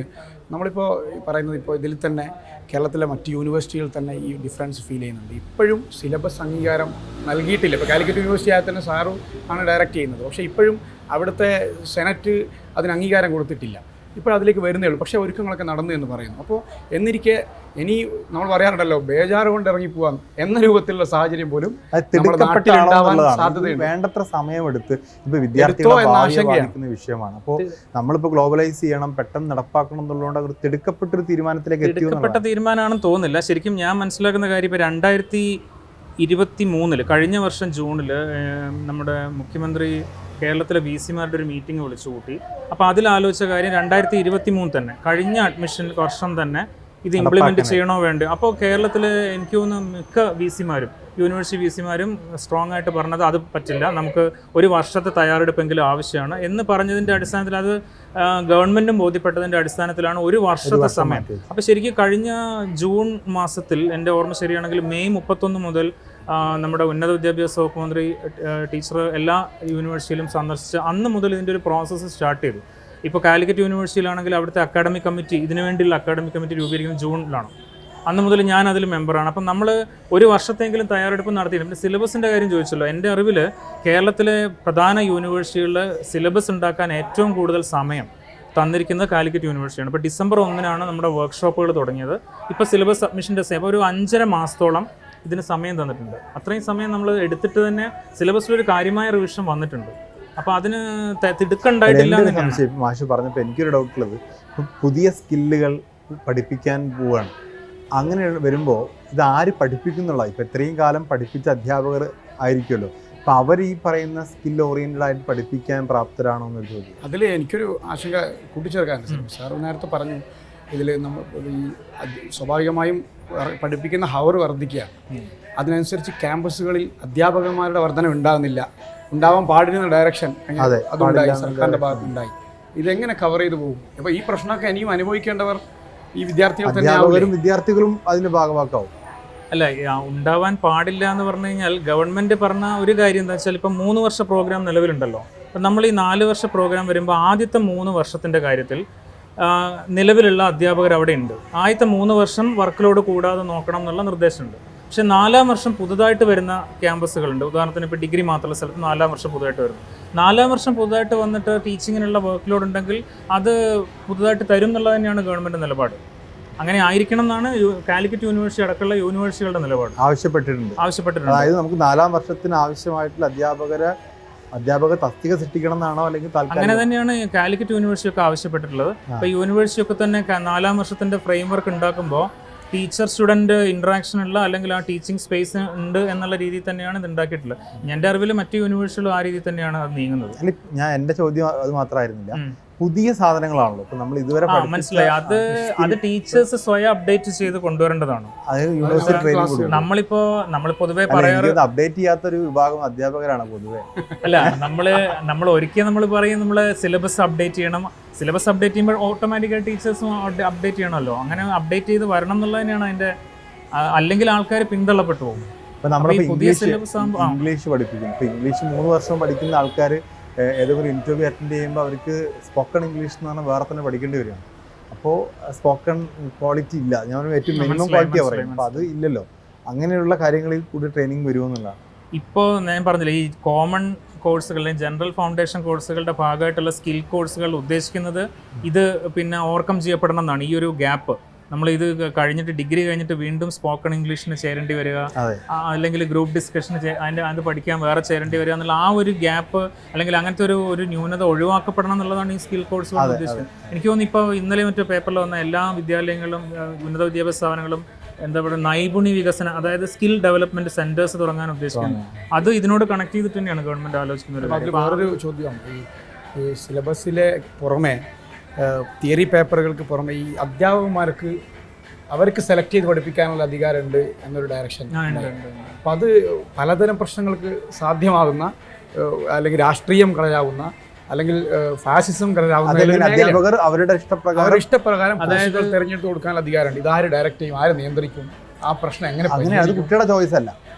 നമ്മളിപ്പോൾ പറയുന്നത്, ഇപ്പോൾ ഇതിൽ തന്നെ കേരളത്തിലെ മറ്റ് യൂണിവേഴ്സിറ്റികളിൽ തന്നെ ഈ ഡിഫറൻസ് ഫീൽ ചെയ്യുന്നുണ്ട്. ഇപ്പോഴും സിലബസ് അംഗീകാരം നൽകിയിട്ടില്ല. ഇപ്പോൾ കാലിക്കറ്റ് യൂണിവേഴ്സിറ്റി ആയാൽ തന്നെ സാറും ആണ് ഡയറക്റ്റ് ചെയ്യുന്നത്. പക്ഷേ ഇപ്പോഴും അവിടുത്തെ സെനറ്റ് അതിന് അംഗീകാരം കൊടുത്തിട്ടില്ല. ഇപ്പോൾ അതിലേക്ക് വരുന്നേ ഉള്ളൂ. പക്ഷേ ഒരുക്കങ്ങളൊക്കെ നടന്നു എന്ന് പറയുന്നു. അപ്പോൾ എന്നിരിക്കെ ഇനി നമ്മൾ പറയാറുണ്ടല്ലോ, ബേജാറ് കൊണ്ട് ഇറങ്ങിപ്പോവാൻ എന്ന രൂപത്തിലുള്ള സാഹചര്യം പോലും സാധ്യതയുണ്ട്. വേണ്ടത്ര സമയമെടുത്ത് ഇപ്പോൾ വിദ്യാർത്ഥികളെ ബാധിക്കുന്ന വിഷയമാണ്. അപ്പോൾ നമ്മളിപ്പോൾ ഗ്ലോബലൈസ് ചെയ്യണം, പെട്ടെന്ന് നടപ്പാക്കണം എന്നുള്ളതുകൊണ്ട് അവർ തിടുക്കപ്പെട്ടൊരു തീരുമാനത്തിലേക്ക് എടുക്കപ്പെട്ട തീരുമാനമാണെന്ന് തോന്നുന്നില്ല. ശരിക്കും ഞാൻ മനസ്സിലാക്കുന്ന കാര്യം, ഇപ്പോൾ 2023 കഴിഞ്ഞ വർഷം ജൂണിൽ നമ്മുടെ മുഖ്യമന്ത്രി കേരളത്തിലെ VC-മാരുടെ ഒരു മീറ്റിംഗ് വിളിച്ചു കൂട്ടി. അപ്പോൾ അതിലാലോചിച്ച കാര്യം 2023 തന്നെ, കഴിഞ്ഞ അഡ്മിഷൻ വർഷം തന്നെ ഇത് ഇംപ്ലിമെൻറ്റ് ചെയ്യണോ വേണ്ടോ. അപ്പോൾ കേരളത്തിൽ എനിക്ക് തോന്നുന്നു മിക്ക VC-മാരും, യൂണിവേഴ്സിറ്റി VC-മാരും സ്ട്രോങ് ആയിട്ട് പറഞ്ഞത് അത് പറ്റില്ല, നമുക്ക് ഒരു വർഷത്തെ തയ്യാറെടുപ്പെങ്കിലും ആവശ്യമാണ് എന്ന് പറഞ്ഞതിൻ്റെ അടിസ്ഥാനത്തിൽ, അത് ഗവൺമെൻറ്റും ബോധ്യപ്പെട്ടതിൻ്റെ അടിസ്ഥാനത്തിലാണ് ഒരു വർഷത്തെ സമയം. അപ്പോൾ ശരിക്കും കഴിഞ്ഞ ജൂൺ മാസത്തിൽ, എൻ്റെ ഓർമ്മ ശരിയാണെങ്കിൽ മെയ് 31 മുതൽ നമ്മുടെ ഉന്നത വിദ്യാഭ്യാസ വകുപ്പ് മന്ത്രി ടീച്ചർ എല്ലാ യൂണിവേഴ്സിറ്റിയിലും സന്ദർശിച്ച് അന്ന് മുതൽ ഇതിൻ്റെ ഒരു പ്രോസസ്സ് സ്റ്റാർട്ട് ചെയ്തു. ഇപ്പോൾ കാലിക്കറ്റ് യൂണിവേഴ്സിറ്റിയിലാണെങ്കിൽ അവിടുത്തെ അക്കാഡമിക് കമ്മിറ്റി, ഇതിനു വേണ്ടിയുള്ള അക്കാഡമിക് കമ്മിറ്റി രൂപീകരിക്കുന്നത് ജൂണിലാണ്. അന്ന് മുതൽ ഞാൻ അതിൽ മെമ്പറാണ്. അപ്പം നമ്മൾ ഒരു വർഷത്തെങ്കിലും തയ്യാറെടുപ്പ് നടത്തിയിട്ടുണ്ട്. പിന്നെ സിലബസിൻ്റെ കാര്യം ചോദിച്ചല്ലോ, എൻ്റെ അറിവിൽ കേരളത്തിലെ പ്രധാന യൂണിവേഴ്സിറ്റികളിൽ സിലബസ് ഉണ്ടാക്കാൻ ഏറ്റവും കൂടുതൽ സമയം തന്നിരിക്കുന്നത് കാലിക്കറ്റ് യൂണിവേഴ്സിറ്റിയാണ്. ഇപ്പോൾ ഡിസംബർ 1-നാണ് നമ്മുടെ വർക്ക്ഷോപ്പുകൾ തുടങ്ങിയത്. ഇപ്പോൾ സിലബസ് സബ്മിഷൻ്റെ സമയം ഒരു 5.5 മാസത്തോളം ഇതിന് സമയം തന്നിട്ടുണ്ട്. അത്രയും സമയം നമ്മൾ എടുത്തിട്ട് തന്നെ സിലബസിലൊരു കാര്യമായ റിവിഷൻ വന്നിട്ടുണ്ട്. അപ്പോൾ അതിന് തിടുക്കുണ്ടായിട്ടില്ല. മാഷ് പറഞ്ഞപ്പോൾ എനിക്കൊരു ഡൗട്ടുള്ളത്, പുതിയ സ്കില്ലുകൾ പഠിപ്പിക്കാൻ പോവുകയാണ്. അങ്ങനെ വരുമ്പോൾ ഇത് ആര് പഠിപ്പിക്കുന്നുള്ള, ഇപ്പോൾ ഇത്രയും കാലം പഠിപ്പിച്ച അധ്യാപകർ ആയിരിക്കുമല്ലോ, അപ്പോൾ അവർ ഈ പറയുന്ന സ്കിൽ ഓറിയൻറ്റഡ് ആയിട്ട് പഠിപ്പിക്കാൻ പ്രാപ്തരാണോ എന്നൊരു ചോദ്യം. അതിൽ എനിക്കൊരു ആശങ്ക കൂട്ടിച്ചേർക്കാനുണ്ട്. സാർ നേരത്തെ പറഞ്ഞു, ഇതിൽ നമ്മൾ ഈ സ്വാഭാവികമായും പഠിപ്പിക്കുന്ന ഹവർ വർദ്ധിക്കുകയാണ്. അതിനനുസരിച്ച് ക്യാമ്പസുകളിൽ അധ്യാപകന്മാരുടെ വർധന ഉണ്ടാവാൻ പാടിരുന്ന ഡയറക്ഷൻ അതുണ്ടായി, സർക്കാരിൻ്റെ ഭാഗത്തുണ്ടായി. ഇതെങ്ങനെ കവർ ചെയ്തു പോകും? അപ്പോൾ ഈ പ്രശ്നമൊക്കെ ഇനിയും അനുഭവിക്കേണ്ടവർ ഈ വിദ്യാർത്ഥികൾ തന്നെ, വിദ്യാർത്ഥികളും അതിൻ്റെ ഭാഗമാക്കാവും. അല്ല, ഉണ്ടാവാൻ പാടില്ല എന്ന് പറഞ്ഞു കഴിഞ്ഞാൽ ഗവൺമെൻറ് പറഞ്ഞ ഒരു കാര്യം എന്താ വെച്ചാൽ, ഇപ്പം 3 വർഷ പ്രോഗ്രാം നിലവിലുണ്ടല്ലോ. അപ്പം നമ്മൾ ഈ 4 വർഷ പ്രോഗ്രാം വരുമ്പോൾ ആദ്യത്തെ 3 വർഷത്തിൻ്റെ കാര്യത്തിൽ നിലവിലുള്ള അധ്യാപകർ അവിടെ ഉണ്ട്. ആദ്യത്തെ 3 വർഷം വർക്ക് ലോഡ് കൂടാതെ നോക്കണം എന്നുള്ള നിർദ്ദേശമുണ്ട്. പക്ഷേ 4-ാം വർഷം പുതുതായിട്ട് വരുന്ന ക്യാമ്പസുകളുണ്ട്. ഉദാഹരണത്തിന് ഇപ്പോൾ ഡിഗ്രി മാത്രമുള്ള സ്ഥലത്ത് 4-ാം വർഷം പുതുതായിട്ട് വരുന്നു. 4-ാം വർഷം പുതുതായിട്ട് വന്നിട്ട് ടീച്ചിങ്ങിനുള്ള വർക്ക് ലോഡ് ഉണ്ടെങ്കിൽ അത് പുതുതായിട്ട് തരും എന്നുള്ളത് തന്നെയാണ് ഗവൺമെൻറ് നിലപാട്. അങ്ങനെ ആയിരിക്കണം എന്നാണ് കാലിക്കറ്റ് യൂണിവേഴ്സിറ്റി അടക്കമുള്ള യൂണിവേഴ്സിറ്റികളുടെ നിലപാട്. ആവശ്യപ്പെട്ടിട്ടുണ്ട്. അതായത് നമുക്ക് 4-ാം വർഷത്തിന് ആവശ്യമായിട്ടുള്ള അധ്യാപക തസ്തിക സൃഷ്ടിക്കണം എന്നാണോ, അല്ലെങ്കിൽ അങ്ങനെ തന്നെയാണ് കാലിക്കറ്റ് യൂണിവേഴ്സിറ്റി ഒക്കെ ആവശ്യപ്പെട്ടിട്ടുള്ളത്. ഇപ്പോൾ യൂണിവേഴ്സിറ്റി ഒക്കെ തന്നെ 4-ാം വർഷത്തിൻ്റെ ഫ്രെയിം വർക്ക് ഉണ്ടാക്കുമ്പോൾ ടീച്ചർ സ്റ്റുഡൻറ്റ് ഇൻട്രാക്ഷൻ ഉള്ള, അല്ലെങ്കിൽ ആ ടീച്ചിങ് സ്പേസ് ഉണ്ട് എന്നുള്ള രീതിയിൽ തന്നെയാണ് ഇത് ഉണ്ടാക്കിയിട്ടുള്ളത്. എൻ്റെ അറിവിൽ മറ്റ് യൂണിവേഴ്സിറ്റികളും ആ രീതിയിൽ തന്നെയാണ് അത് നീങ്ങുന്നത്. എൻ്റെ ചോദ്യം അത് മാത്രമായിരുന്നില്ല, പുതിയ സാധനങ്ങളാണല്ലോ ഇപ്പൊ നമ്മൾ ഇതുവരെ മനസ്സിലായി. അത് ടീച്ചേഴ്സ് സ്വയം അപ്ഡേറ്റ് ചെയ്ത് കൊണ്ടുവരേണ്ടതാണ്. നമ്മൾ പൊതുവെ പറയാറ് അപ്ഡേറ്റ് ചെയ്യാത്തൊരു വിഭാഗം അധ്യാപകരാണ് പൊതുവെ. അല്ല, നമ്മൾ ഒരിക്കൽ നമ്മൾ പറയും നമ്മള് സിലബസ് അപ്ഡേറ്റ് ചെയ്യണം. സിലബസ് അപ്ഡേറ്റ് ചെയ്യുമ്പോൾ ഓട്ടോമാറ്റിക്കായി ടീച്ചേഴ്സും അപ്ഡേറ്റ് ചെയ്യണമല്ലോ. അങ്ങനെ അപ്ഡേറ്റ് ചെയ്ത് വരണം എന്നുള്ളത് തന്നെയാണ് അതിന്റെ. അല്ലെങ്കിൽ ആൾക്കാർ പിന്തള്ളപ്പെട്ടു പോകും. ഇംഗ്ലീഷ് പഠിപ്പിക്കും. ഇപ്പൊ ഇംഗ്ലീഷ് 3 വർഷം പഠിക്കുന്ന ആൾക്കാർ ഏതെങ്കിലും ഇന്റർവ്യൂ അറ്റൻഡ് ചെയ്യുമ്പോൾ അവർക്ക് സ്പോക്കൺ ഇംഗ്ലീഷ് എന്ന് പറഞ്ഞാൽ വേറെ തന്നെ പഠിക്കേണ്ടി വരികയാണ്. അപ്പോൾ സ്പോക്കൺ ക്വാളിറ്റി ഇല്ല. ഞാൻ ഏറ്റവും മിനിമം ക്വാളിറ്റിയാണ് പറയുന്നത്. അപ്പോൾ അത് ഇല്ലല്ലോ. അങ്ങനെയുള്ള കാര്യങ്ങളിൽ കൂടി ട്രെയിനിങ് വരുമെന്നുള്ളതാണ്. ഇപ്പോൾ ഞാൻ പറഞ്ഞില്ല, ഈ കോമൺ കോഴ്സുകളിലെ ജനറൽ ഫൗണ്ടേഷൻ കോഴ്സുകളുടെ ഭാഗമായിട്ടുള്ള സ്കിൽ കോഴ്സുകൾ ഉദ്ദേശിക്കുന്നത് ഇത് പിന്നെ ഓവർകം ചെയ്യപ്പെടണം എന്നാണ്. ഈ ഒരു ഗ്യാപ്പ് നമ്മൾ ഇത് കഴിഞ്ഞിട്ട് ഡിഗ്രി കഴിഞ്ഞിട്ട് വീണ്ടും സ്പോക്കൺ ഇംഗ്ലീഷിന് ചേരേണ്ടി വരിക, അല്ലെങ്കിൽ ഗ്രൂപ്പ് ഡിസ്കഷന് അത് പഠിക്കാൻ വേറെ ചേരേണ്ടി വരിക എന്നുള്ള ആ ഒരു ഗ്യാപ്പ്, അല്ലെങ്കിൽ അങ്ങനത്തെ ഒരു ന്യൂനത ഒഴിവാക്കപ്പെടണം എന്നുള്ളതാണ് ഈ സ്കിൽ കോഴ്സുകൾ ഉദ്ദേശിച്ചത്. എനിക്ക് തോന്നുന്നു ഇപ്പോൾ ഇന്നലെ മറ്റു പേപ്പറിൽ വന്ന എല്ലാ വിദ്യാലയങ്ങളും ഉന്നത വിദ്യാഭ്യാസ സ്ഥാപനങ്ങളും എന്താ പറയുക നൈപുണ്യ വികസനം, അതായത് സ്കിൽ ഡെവലപ്മെന്റ് സെന്റേഴ്സ് തുടങ്ങാൻ ഉദ്ദേശിക്കുന്നത്. അത് ഇതിനോട് കണക്ട് ചെയ്തിട്ട് തന്നെയാണ് ഗവൺമെന്റ് ആലോചിക്കുന്നത്. വേറൊരു ചോദ്യം, ഈ സിലബസിലെ പുറമെ തിയറി പേപ്പറുകൾക്ക് പുറമെ ഈ അധ്യാപകന്മാർക്ക് അവർക്ക് സെലക്ട് ചെയ്ത് പഠിപ്പിക്കാനുള്ള അധികാരമുണ്ട് എന്നൊരു ഡയറക്ഷൻ. അപ്പം അത് പലതരം പ്രശ്നങ്ങൾക്ക് സാധ്യമാകുന്ന, അല്ലെങ്കിൽ രാഷ്ട്രീയം കളയാവുന്ന, അല്ലെങ്കിൽ ഫാസിസം കളയാവുന്ന അധ്യാപകർ അവരുടെ ഇഷ്ടപ്രകാരം തിരഞ്ഞെടുത്ത് കൊടുക്കാനുള്ള അധികാരമുണ്ട്. ഇതാര് ഡയറക്റ്റ് ചെയ്യും, ആര് നിയന്ത്രിക്കും? ആ പ്രശ്നം എങ്ങനെ? അത് കുട്ടിയുടെ ചോയ്സ് അല്ല.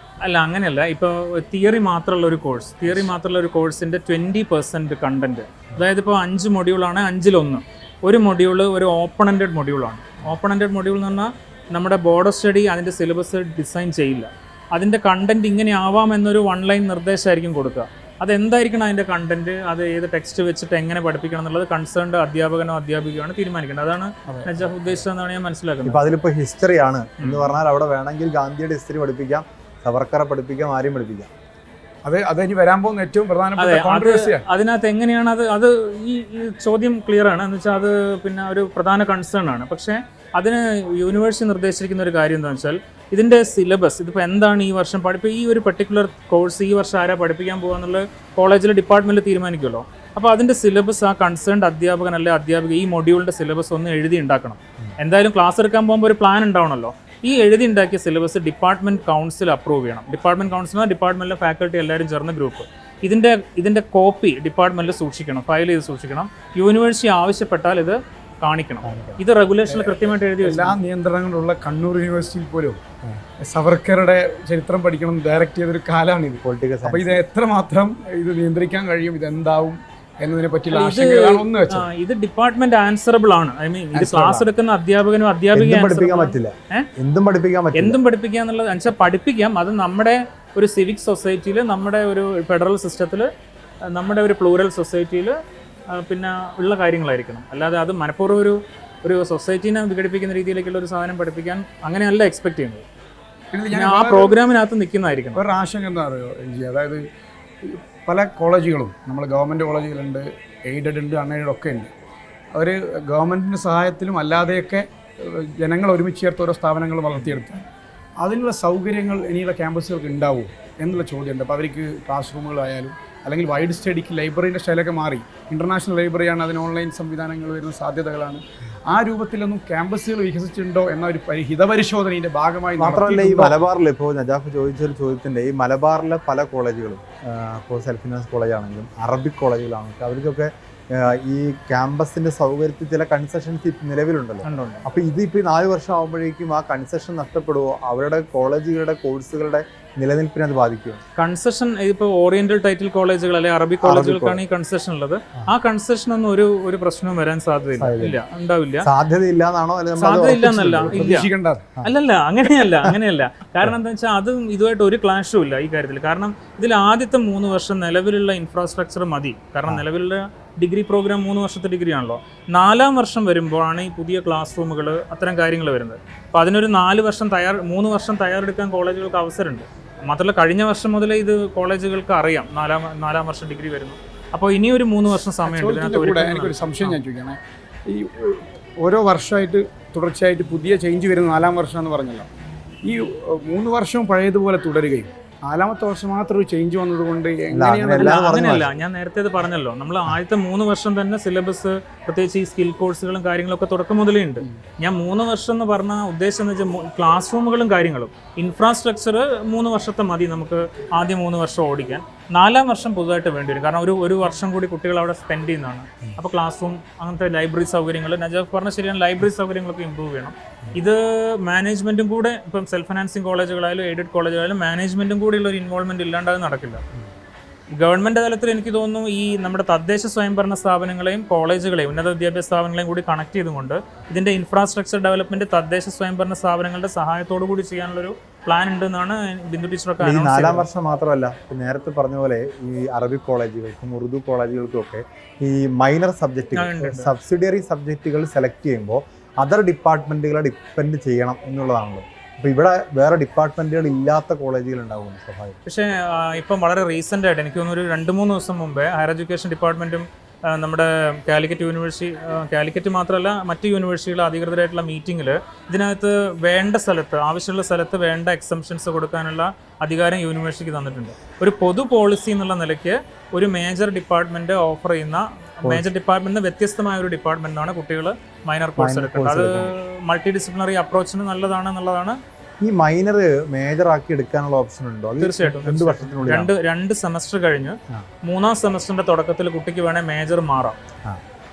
അല്ല, അങ്ങനെയല്ല. ഇപ്പോൾ തിയറി മാത്രമുള്ള ഒരു കോഴ്സിൻ്റെ 20% കണ്ടന്റ്, അതായത് ഇപ്പോൾ 5 മൊഡ്യൂളാണ്, 5-1 ഒരു മൊഡ്യൂള് ഒരു ഓപ്പൺ എൻഡഡ് മൊഡ്യൂളാണ്. ഓപ്പൺ എൻഡഡ് മൊഡ്യൂൾ എന്ന് പറഞ്ഞാൽ നമ്മുടെ ബോർഡ് സ്റ്റഡി അതിൻ്റെ സിലബസ് ഡിസൈൻ ചെയ്യില്ല. അതിൻ്റെ കണ്ടന്റ് ഇങ്ങനെ ആവാമെന്നൊരു 1-ലൈൻ നിർദ്ദേശമായിരിക്കും കൊടുക്കുക. അതെന്തായിരിക്കണം അതിൻ്റെ കണ്ടന്റ്, അത് ഏത് ടെക്സ്റ്റ് വെച്ചിട്ട് എങ്ങനെ പഠിപ്പിക്കണം എന്നുള്ളത് കൺസേൺഡ് അധ്യാപകനോ അധ്യാപികയോ ആണ് തീരുമാനിക്കേണ്ടത്. അതാണ് നജാഫ് ഉദ്ദേശിച്ചതെന്നാണ് ഞാൻ മനസ്സിലാക്കുന്നത്. ഇപ്പോൾ അതിലിപ്പോൾ ഹിസ്റ്ററിയാണ് എന്ന് പറഞ്ഞാൽ അവിടെ വേണമെങ്കിൽ ഗാന്ധിയുടെ ഹിസ്റ്ററി പഠിപ്പിക്കാം, സവർക്കറെ പഠിപ്പിക്കാം, ആരെയും പഠിപ്പിക്കാം. അതിന് വരാൻ പോകുന്ന ഏറ്റവും പ്രധാനപ്പെട്ട അതിനകത്ത് എങ്ങനെയാണ് അത് ഈ ചോദ്യം ക്ലിയർ ആണ് എന്ന് വെച്ചാൽ അത് പിന്നെ ഒരു പ്രധാന കൺസേൺ ആണ്. പക്ഷേ അതിന് യൂണിവേഴ്സിറ്റി നിർദ്ദേശിച്ചിരിക്കുന്ന ഒരു കാര്യം എന്താണെന്ന് വെച്ചാൽ ഇതിൻ്റെ സിലബസ് ഇതിപ്പോൾ എന്താണ് ഈ വർഷം ഈ ഒരു പെർട്ടിക്കുലർ കോഴ്സ് ഈ വർഷം ആരാ പഠിപ്പിക്കാൻ പോകുക എന്നുള്ളത് കോളേജിലെ ഡിപ്പാർട്ട്മെൻറ്റിൽ തീരുമാനിക്കുമല്ലോ. അപ്പോൾ അതിൻ്റെ സിലബസ് ആ കൺസേൺഡ് അധ്യാപകൻ അല്ലെ അധ്യാപിക ഈ മൊഡ്യൂളിൻ്റെ സിലബസ് ഒന്ന് എഴുതി ഉണ്ടാക്കണം. എന്തായാലും ക്ലാസ് എടുക്കാൻ പോകുമ്പോൾ ഒരു പ്ലാൻ ഉണ്ടാവണമല്ലോ. ഈ എഴുതി ഉണ്ടാക്കിയ സിലബസ് ഡിപ്പാർട്ട്മെൻറ്റ് കൗൺസിൽ അപ്രൂവ് ചെയ്യണം. ഡിപ്പാർട്ട്മെൻറ്റ് കൗൺസിൽ ഡിപ്പാർട്ട്മെൻറ്റിലെ ഫാക്കൽറ്റി എല്ലാവരും ചേർന്ന ഗ്രൂപ്പ് ഇതിൻ്റെ കോപ്പി ഡിപ്പാർട്ട്മെൻറ്റിൽ സൂക്ഷിക്കണം, ഫയൽ ചെയ്ത് സൂക്ഷിക്കണം. യൂണിവേഴ്സിറ്റി ആവശ്യപ്പെട്ടാൽ ഇത് കാണിക്കണം. ഇത് റെഗുലേഷനിൽ കൃത്യമായിട്ട് എഴുതി എല്ലാ നിയന്ത്രണങ്ങളുള്ള കണ്ണൂർ യൂണിവേഴ്സിറ്റിയിൽ പോലും സവർക്കറുടെ ചരിത്രം പഠിക്കണം ഡയറക്റ്റ് ചെയ്തൊരു കാലമാണിത്. പൊളിറ്റിക്കൽ അപ്പോൾ ഇത് എത്രമാത്രം ഇത് നിയന്ത്രിക്കാൻ കഴിയും, ഇതെന്താവും എന്നതിനെ പറ്റിയുള്ള ആശങ്കകളാണ് ഒന്ന് വെച്ചത്. ഇത് ഡിപ്പാർട്ട്മെന്റ് ആൻസറബിൾ ആണ്. ഐ മീൻ ഇത് ക്ലാസ് എടുക്കുന്ന അധ്യാപകനും അധ്യാപിക പഠിപ്പിക്കാൻ പറ്റില്ല, എന്തും പഠിപ്പിക്കാൻ പറ്റില്ല. എന്തും പഠിപ്പിക്കുക എന്നുള്ളത് വെച്ചാൽ പഠിപ്പിക്കാം. അത് നമ്മുടെ ഒരു സിവിക് സൊസൈറ്റിയിൽ, നമ്മുടെ ഒരു ഫെഡറൽ സിസ്റ്റത്തിൽ, നമ്മുടെ ഒരു പ്ലൂറൽ സൊസൈറ്റിയിൽ പിന്നെ ഉള്ള കാര്യങ്ങളായിരിക്കണം. അല്ലാതെ അത് മനഃപൂർവ്വം ഒരു സൊസൈറ്റീനെ വിഘടിപ്പിക്കുന്ന രീതിയിലേക്കുള്ള ഒരു സാധനം പഠിപ്പിക്കാൻ അങ്ങനെയല്ല എക്സ്പെക്ട് ചെയ്യുന്നത്. ആ പ്രോഗ്രാമിനകത്ത് നിൽക്കുന്നതായിരിക്കണം. ഒരു ആശങ്ക എന്താ പറയുക, അതായത് പല കോളേജുകളും, നമ്മൾ ഗവൺമെൻറ് കോളേജുകളുണ്ട്, എയ്ഡഡ് ഉണ്ട്, അൺഎയ്ഡഡ് ഒക്കെ ഉണ്ട്. അവർ ഗവൺമെൻറ്റിൻ്റെ സഹായത്തിലും അല്ലാതെയൊക്കെ ജനങ്ങൾ ഒരുമിച്ച് ചേർത്ത് ഓരോ സ്ഥാപനങ്ങൾ വളർത്തിയെടുത്ത് അതിനുള്ള സൗകര്യങ്ങൾ ഇനിയുള്ള ക്യാമ്പസുകൾക്ക് ഉണ്ടാവുമോ എന്നുള്ള ചോദ്യമുണ്ട്. അപ്പോൾ അവർക്ക് ക്ലാസ് റൂമുകളായാലും അല്ലെങ്കിൽ വൈഡ് സ്റ്റഡിക്ക് ലൈബ്രറീൻ്റെ സ്റ്റൈലൊക്കെ മാറി, ഇൻ്റർനാഷണൽ ലൈബ്രറിയാണ്, അതിന് ഓൺലൈൻ സംവിധാനങ്ങൾ വരുന്ന സാധ്യതകളാണ്. ആ രൂപത്തിലൊന്നും ക്യാമ്പസുകൾ വികസിച്ചിട്ടുണ്ടോ എന്ന ഒരു ഹിതപരിശോധനയുടെ ഭാഗമായി. മാത്രമല്ല ഈ മലബാറിൽ ഇപ്പോൾ നജാഫ് ചോദിച്ചൊരു ചോദ്യത്തിൻ്റെ, ഈ മലബാറിലെ പല കോളേജുകളും ഇപ്പോൾ സെൽഫ് ഫിനാൻസ് കോളേജാണെങ്കിലും അറബിക് കോളേജുകളാണെങ്കിലും അവർക്കൊക്കെ ഈ ക്യാമ്പസിൻ്റെ സൗകര്യത്തിൽ ചില കൺസെഷൻസ് നിലവിലുണ്ടല്ലോ. അപ്പോൾ ഇതിപ്പോൾ 4 വർഷം ആകുമ്പോഴേക്കും ആ കൺസെഷൻ നഷ്ടപ്പെടുമോ? അവരുടെ കോളേജുകളുടെ കോഴ്സുകളുടെ നിലനിൽപ്പിനെ അത് ബാധിക്കുമോ? കൺസെഷൻ ഇപ്പോൾ ഓറിയന്റൽ ടൈറ്റിൽ കോളേജുകൾ അല്ലെങ്കിൽ അറബിക് കോളേജുകൾക്കാണ് ഈ കൺസെഷൻ ഉള്ളത്. ആ കൺസെഷൻ ഒന്നും ഒരു പ്രശ്നവും വരാൻ സാധ്യതയില്ല, ഉണ്ടാവില്ല. സാധ്യതയില്ല എന്നാണോ? സാധ്യതയില്ല എന്നല്ല, അല്ലല്ല, അങ്ങനെയല്ല. കാരണം എന്താ വെച്ചാൽ അതും ഇതുമായിട്ട് ഒരു ക്ലാഷും ഇല്ല ഈ കാര്യത്തിൽ. കാരണം ഇതിൽ ആദ്യത്തെ 3 വർഷം നിലവിലുള്ള ഇൻഫ്രാസ്ട്രക്ചർ മതി. കാരണം നിലവിലുള്ള ഡിഗ്രി പ്രോഗ്രാം 3 വർഷത്തെ ഡിഗ്രി ആണല്ലോ. 4-ാം വർഷം വരുമ്പോഴാണ് ഈ പുതിയ ക്ലാസ് റൂമുകൾ അത്തരം കാര്യങ്ങൾ വരുന്നത്. അപ്പോൾ അതിനൊരു 3 വർഷം തയ്യാറെടുക്കാൻ കോളേജുകൾക്ക് അവസരമുണ്ട്. മാത്രമല്ല കഴിഞ്ഞ വർഷം മുതലേ ഇത് കോളേജുകൾക്ക് അറിയാം 4-ാം വർഷം ഡിഗ്രി വരുന്നു. അപ്പോൾ ഇനിയൊരു 3 വർഷം സമയമുണ്ട്. എനിക്കൊരു സംശയം ഞാൻ ചോദിക്കുകയാണ്, ഈ ഓരോ വർഷമായിട്ട് തുടർച്ചയായിട്ട് പുതിയ ചേഞ്ച് വരുന്ന 4-ാം വർഷം എന്ന് പറഞ്ഞല്ലോ, ഈ 3 വർഷവും പഴയതുപോലെ തുടരുകയും 4-ാമത്തെ വർഷം മാത്രം ഒരു ചേഞ്ച് വന്നതുകൊണ്ട് അങ്ങനെയല്ല. ഞാൻ നേരത്തെ അത് പറഞ്ഞല്ലോ, നമ്മൾ ആദ്യത്തെ 3 വർഷം തന്നെ സിലബസ്, പ്രത്യേകിച്ച് ഈ സ്കിൽ കോഴ്സുകളും കാര്യങ്ങളൊക്കെ തുടക്കം മുതലേ ഉണ്ട്. ഞാൻ 3 വർഷം എന്ന് പറഞ്ഞ ഉദ്ദേശം എന്ന് വെച്ചാൽ ക്ലാസ് റൂമുകളും കാര്യങ്ങളും ഇൻഫ്രാസ്ട്രക്ചർ 3 വർഷത്തെ മതി നമുക്ക് ആദ്യം 3 വർഷം ഓടിക്കാൻ. 4-ാം വർഷം പുതുതായിട്ട് വേണ്ടി വരും. കാരണം ഒരു വർഷം കൂടി കുട്ടികൾ അവിടെ സ്പെൻഡ് ചെയ്യുന്നതാണ്. അപ്പോൾ ക്ലാസ് റൂം, അങ്ങനത്തെ ലൈബ്രറി സൗകര്യങ്ങൾ, നജാഫ് പറഞ്ഞ ശരിയാണ്, ലൈബ്രറി സൗകര്യങ്ങളൊക്കെ ഇമ്പ്രൂവ് ചെയ്യണം. ഇത് മാനേജ്മെൻറ്റും കൂടെ, ഇപ്പം സെൽഫ് ഫിനാൻസിങ് കോളേജുകളായാലും എയ്ഡഡ് കോളേജുകളായാലും മാനേജ്മെൻറ്റും കൂടിയുള്ള ഒരു ഇൻവോൾവ്മെൻറ്റ് ഇല്ലാണ്ട് അത് നടക്കില്ല. ഗവൺമെൻറ് തലത്തിൽ എനിക്ക് തോന്നുന്നു ഈ നമ്മുടെ തദ്ദേശ സ്വയംഭരണ സ്ഥാപനങ്ങളെയും കോളേജുകളെയും ഉന്നത വിദ്യാഭ്യാസ സ്ഥാപനങ്ങളെയും കൂടി കണക്ട് ചെയ്തുകൊണ്ട് ഇതിൻ്റെ ഇൻഫ്രാസ്ട്രക്ചർ ഡെവലപ്മെൻറ്റ് തദ്ദേശ സ്വയംഭരണ സ്ഥാപനങ്ങളുടെ സഹായത്തോടു കൂടി ചെയ്യാനുള്ളൊരു പ്ലാൻ ഉണ്ടെന്നാണ് ബിന്ദു ടീച്ചറൊക്കെ. ഈ 4-ാം വർഷം മാത്രമല്ല, നേരത്തെ പറഞ്ഞ പോലെ ഈ അറബിക് കോളേജുകൾക്കും ഉറുദു കോളേജുകൾക്കും ഒക്കെ ഈ മൈനർ സബ്ജക്റ്റുകൾ, സബ്സിഡിയറി സബ്ജക്റ്റുകൾ സെലക്ട് ചെയ്യുമ്പോൾ അതർ ഡിപ്പാർട്ട്മെൻറ്റുകളെ ഡിപ്പെൻഡ് ചെയ്യണം എന്നുള്ളതാണല്ലോ. അപ്പോൾ ഇവിടെ വേറെ ഡിപ്പാർട്ട്മെൻറ്റുകൾ ഇല്ലാത്ത കോളേജുകൾ ഉണ്ടാവും സ്വാഭാവികം. പക്ഷേ ഇപ്പം വളരെ റീസെൻ്റ് ആയിട്ട് എനിക്ക് തോന്നുന്നു ഒരു 2-3 ദിവസം മുമ്പേ ഹയർ എഡ്യൂക്കേഷൻ ഡിപ്പാർട്ട്മെൻറ്റും നമ്മുടെ കാലിക്കറ്റ് മാത്രമല്ല മറ്റ് യൂണിവേഴ്സിറ്റികളുടെ അധികൃതരായിട്ടുള്ള മീറ്റിങ്ങിൽ ഇതിനകത്ത് വേണ്ട സ്ഥലത്ത്, ആവശ്യമുള്ള സ്ഥലത്ത് വേണ്ട എക്സംഷൻസ് കൊടുക്കാനുള്ള അധികാരം യൂണിവേഴ്സിറ്റിക്ക് തന്നിട്ടുണ്ട്. ഒരു പൊതു പോളിസി എന്നുള്ള നിലയ്ക്ക് ഒരു മേജർ ഡിപ്പാർട്ട്മെൻറ്റ് ഓഫർ ചെയ്യുന്ന, മേജർ ഡിപ്പാർട്ട്മെൻറ്റിന് വ്യത്യസ്തമായ ഒരു ഡിപ്പാർട്ട്മെൻറ്റാണ് കുട്ടികൾ മൈനർ കോഴ്സ് എടുക്കുന്നത്. അത് മൾട്ടി ഡിസിപ്ലിനറി അപ്രോച്ചിന് നല്ലതാണ് എന്നുള്ളതാണ്. ഈ മൈനർ മേജർ ആക്കി എടുക്കാനുള്ള ഓപ്ഷൻ ഉണ്ടോ? തീർച്ചയായിട്ടും 2 വർഷത്തിനുള്ളിൽ 2 സെമസ്റ്റർ കഴിഞ്ഞ് 3-ാം സെമസ്റ്ററിന്റെ തുടക്കത്തിൽ കുട്ടിക്ക് വേണേൽ മേജർ മാറാം.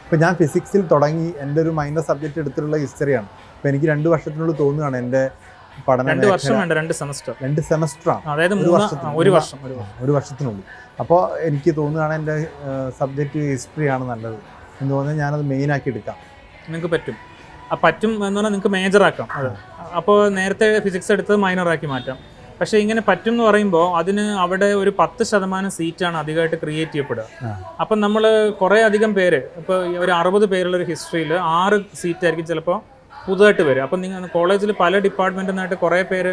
ഇപ്പം ഞാൻ ഫിസിക്സിൽ തുടങ്ങി എൻ്റെ ഒരു മൈനർ സബ്ജക്റ്റ് എടുത്തിട്ടുള്ള ഹിസ്റ്ററിയാണ്. അപ്പോൾ എനിക്ക് 2 വർഷത്തിനുള്ളിൽ തോന്നുകയാണ് എൻ്റെ പഠനം. 2 വർഷം വേണ്ട, 2 സെമസ്റ്റർ. 2 സെമസ്റ്ററാണ്, അതായത് 1 വർഷത്തിനുള്ളിൽ. അപ്പോൾ എനിക്ക് തോന്നുകയാണ് എൻ്റെ സബ്ജക്റ്റ് ഹിസ്റ്ററിയാണ് നല്ലത് എന്ന് തോന്നുന്നത്. ഞാനത് മെയിനാക്കി എടുക്കാം. നിങ്ങൾക്ക് പറ്റും എന്ന് പറഞ്ഞാൽ നിങ്ങൾക്ക് മേജർ ആക്കാം. അപ്പോൾ നേരത്തെ ഫിസിക്സ് എടുത്ത് മൈനറാക്കി മാറ്റാം. പക്ഷേ ഇങ്ങനെ പറ്റും എന്ന് പറയുമ്പോൾ അതിന് അവിടെ ഒരു 10% സീറ്റാണ് അധികമായിട്ട് ക്രിയേറ്റ് ചെയ്യപ്പെടുക. അപ്പം നമ്മൾ കുറേ അധികം പേര്, ഇപ്പോൾ ഒരു 60 പേരുള്ളൊരു ഹിസ്റ്ററിയിൽ 6 സീറ്റായിരിക്കും ചിലപ്പോൾ പുതുതായിട്ട് വരും. അപ്പം നിങ്ങൾ കോളേജിൽ പല ഡിപ്പാർട്ട്മെൻറ്റിൽ നിന്നായിട്ട് കുറേ പേര്,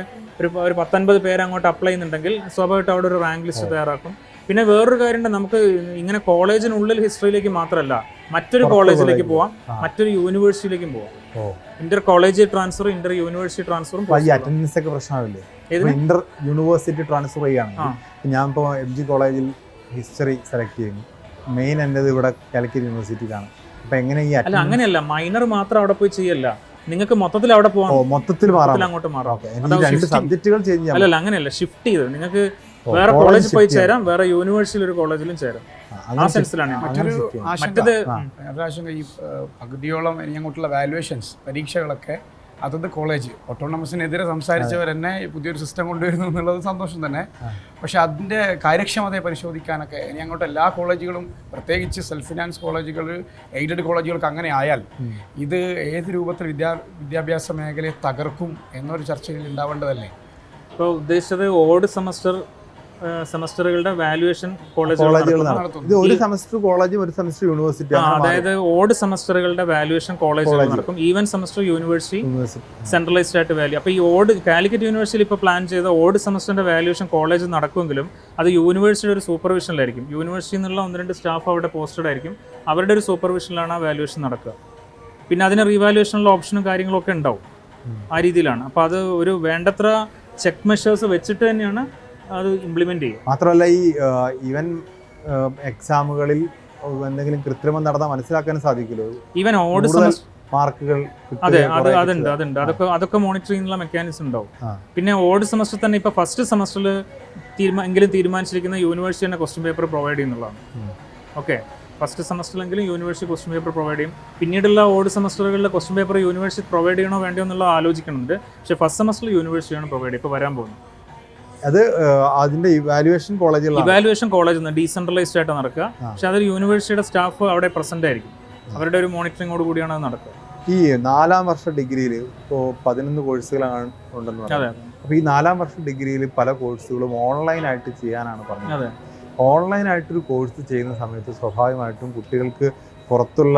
ഒരു 10-50 പേര് അങ്ങോട്ട് അപ്ലൈ ചെയ്യുന്നുണ്ടെങ്കിൽ സ്വാഭാവികമായിട്ട് അവിടെ ഒരു റാങ്ക് ലിസ്റ്റ് തയ്യാറാക്കും. പിന്നെ വേറൊരു കാര്യമുണ്ട്, നമുക്ക് ഇങ്ങനെ കോളേജിനുള്ളിൽ ഹിസ്റ്ററിയിലേക്ക് മാത്രമല്ല മറ്റൊരു കോളേജിലേക്ക് പോവാം, മറ്റൊരു യൂണിവേഴ്സിറ്റിയിലേക്കും പോവാം. Inter college transfer, inter university ട്രാൻസ്ഫറും. ഈ അറ്റൻഡൻസ് ഒക്കെ പ്രശ്നമില്ലേ? ഇന്റർ യൂണിവേഴ്സിറ്റി ട്രാൻസ്ഫർ ചെയ്യുകയാണെങ്കിൽ ഞാൻ ഇപ്പോൾ MG കോളേജിൽ ഹിസ്റ്ററി സെലക്ട് ചെയ്യുന്നു, മെയിൻ എൻ്റെ ഇവിടെ കാലിക്കറ്റ് യൂണിവേഴ്സിറ്റിയിലാണ്. അപ്പോൾ എങ്ങനെ ഈ അല്ല, അങ്ങനെയല്ല, മൈനർ മാത്രം അവിടെ പോയി ചെയ്യല്ല, നിങ്ങൾക്ക് മൊത്തത്തിൽ അവിടെ പോകാം, മൊത്തത്തിൽ അങ്ങോട്ട് മാറാം. സബ്ജക്റ്റുകൾ ചേഞ്ച് ചെയ്യാം. അല്ലല്ല, അങ്ങനെയല്ല, ഷിഫ്റ്റ് ചെയ്ത് നിങ്ങൾക്ക് വേറെ college കോളേജിൽ പോയി shift ചേരാം, വേറെ യൂണിവേഴ്സിറ്റിയിൽ ഒരു കോളേജിലും ചേരാം. ആ സെൻസിലാണ് ഞാൻ. മറ്റൊരു മറ്റത് ആശങ്ക ഈ പകുതിയോളം ഇനി അങ്ങോട്ടുള്ള വാല്യുവേഷൻസ് പരീക്ഷകളൊക്കെ അതത് കോളേജ് ഓട്ടോണമസിനെതിരെ സംസാരിച്ചവർ തന്നെ പുതിയൊരു സിസ്റ്റം കൊണ്ടുവരുന്നു എന്നുള്ളത് സന്തോഷം തന്നെ. പക്ഷേ അതിൻ്റെ കാര്യക്ഷമതയെ പരിശോധിക്കാനൊക്കെ ഇനി അങ്ങോട്ട് എല്ലാ കോളേജുകളും, പ്രത്യേകിച്ച് സെൽഫ് ഫിനാൻസ് കോളേജുകൾ, എയ്ഡഡ് കോളേജുകൾക്ക് അങ്ങനെ ആയാൽ ഇത് ഏത് രൂപത്തിൽ വിദ്യാഭ്യാസ മേഖലയെ തകർക്കും എന്നൊരു ചർച്ചയിൽ ഉണ്ടാവേണ്ടതല്ലേ? ഇപ്പോൾ ഉദ്ദേശിച്ചത് ഓഡ് സെമസ്റ്ററുകളുടെ വാല്യുവേഷൻ കോളേജുകൾ നടത്തും. ഇത് ഒരു സെമസ്റ്റർ കോളേജും ഒരു സെമസ്റ്റർ യൂണിവേഴ്സിറ്റി, അതായത് ഓഡ് സെമസ്റ്ററുകളുടെ വാല്യുവേഷൻ കോളേജുകൾ നടക്കും. ഈവൻ സെമസ്റ്റർ യൂണിവേഴ്സിറ്റി സെൻട്രലൈസ്ഡ് ആയിട്ട് വാല്യൂ. അപ്പോൾ ഈ ഓഡ് കാലിക്കറ്റ് യൂണിവേഴ്സിറ്റിയിൽ ഇപ്പോൾ പ്ലാൻ ചെയ്ത ഓഡ് സെമസ്റ്ററിന്റെ വാല്യുവേഷൻ കോളേജ് നടക്കുമെങ്കിലും അത് യൂണിവേഴ്സിറ്റിയുടെ ഒരു സൂപ്പർവിഷനിലായിരിക്കും. യൂണിവേഴ്സിറ്റിയിൽ നിന്നുള്ള 1-2 സ്റ്റാഫ് അവിടെ പോസ്റ്റഡ് ആയിരിക്കും. അവരുടെ ഒരു സൂപ്പർവിഷനിലാണ് ആ വാല്യുവേഷൻ നടക്കുക. പിന്നെ അതിന് റീവാല്യുവേഷനുള്ള ഓപ്ഷനും കാര്യങ്ങളൊക്കെ ഉണ്ടാവും. ആ രീതിയിലാണ്. അപ്പോൾ അത് ഒരു വേണ്ടത്ര ചെക്ക് മെഷേഴ്സ് വെച്ചിട്ട് തന്നെയാണ് അത് ഇംപ്ലിമെന്റ് ചെയ്യും. മാത്രമല്ല ഈ ഈവൻ എക്സാമുകളിൽ എന്തെങ്കിലും കൃത്രിമം നടന്നാൽ മനസ്സിലാക്കാൻ സാധിക്കുമല്ലോ. ഈവൻ ഓഡ് മാർക്കുകൾ. അതെ, അതുണ്ട്. അതൊക്കെ മോണിറ്റർ ചെയ്യുന്ന മെക്കാനിസം ഉണ്ടാവും. പിന്നെ ഓഡ് സെമസ്റ്റർ തന്നെ ഇപ്പൊ ഫസ്റ്റ് സെമസ്റ്ററിൽ എങ്കിലും തീരുമാനിച്ചിരിക്കുന്ന യൂണിവേഴ്സിറ്റി തന്നെ ക്വസ്റ്റ്യൻ പേപ്പർ പ്രൊവൈഡ് ചെയ്യുന്നുള്ളതാണ്. ഓക്കെ, ഫസ്റ്റ് സെമസ്റ്ററിലെങ്കിലും യൂണിവേഴ്സിറ്റി ക്വസ്റ്റ്യൻ പേപ്പർ പ്രൊവൈഡ് ചെയ്യും. പിന്നീടുള്ള ഓഡ് സെമസ്റ്ററുകളിലെ ക്വസ്റ്റ്യൻ പേപ്പർ യൂണിവേഴ്സിറ്റി പ്രൊവൈഡ് ചെയ്യണോ വേണ്ടയോ എന്നുള്ളത് ആലോചിക്കുന്നുണ്ട്. പക്ഷേ ഫസ്റ്റ് സെമസ്റ്ററിൽ യൂണിവേഴ്സിറ്റിയാണ് പ്രൊവൈഡ് ചെയ്യുക. ഇപ്പോൾ വരാൻ പോകുന്നത് അത് അതിന്റെ ഇവാലുവേഷൻ കോളേജ് ഡീസെൻട്രലൈസ്ഡ് ആയിട്ട് നടക്കുക. പക്ഷെ അതൊരു യൂണിവേഴ്സിറ്റിയുടെ സ്റ്റാഫ് അവിടെ പ്രസന്റ് ആയിരിക്കും. അവരുടെ ഒരു മോണിറ്ററിങ്ങോട് കൂടിയാണ് അത് നടക്കുക. ഈ 4ാം വർഷ ഡിഗ്രിയിൽ ഇപ്പോൾ 11 കോഴ്സുകളാണ് ഉണ്ടെന്ന് പറയുന്നത്. അപ്പോൾ ഈ 4ാം വർഷ ഡിഗ്രിയിൽ പല കോഴ്സുകളും ഓൺലൈനായിട്ട് ചെയ്യാനാണ് പറഞ്ഞത്. ഓൺലൈനായിട്ടൊരു കോഴ്സ് ചെയ്യുന്ന സമയത്ത് സ്വാഭാവികമായിട്ടും കുട്ടികൾക്ക് പുറത്തുള്ള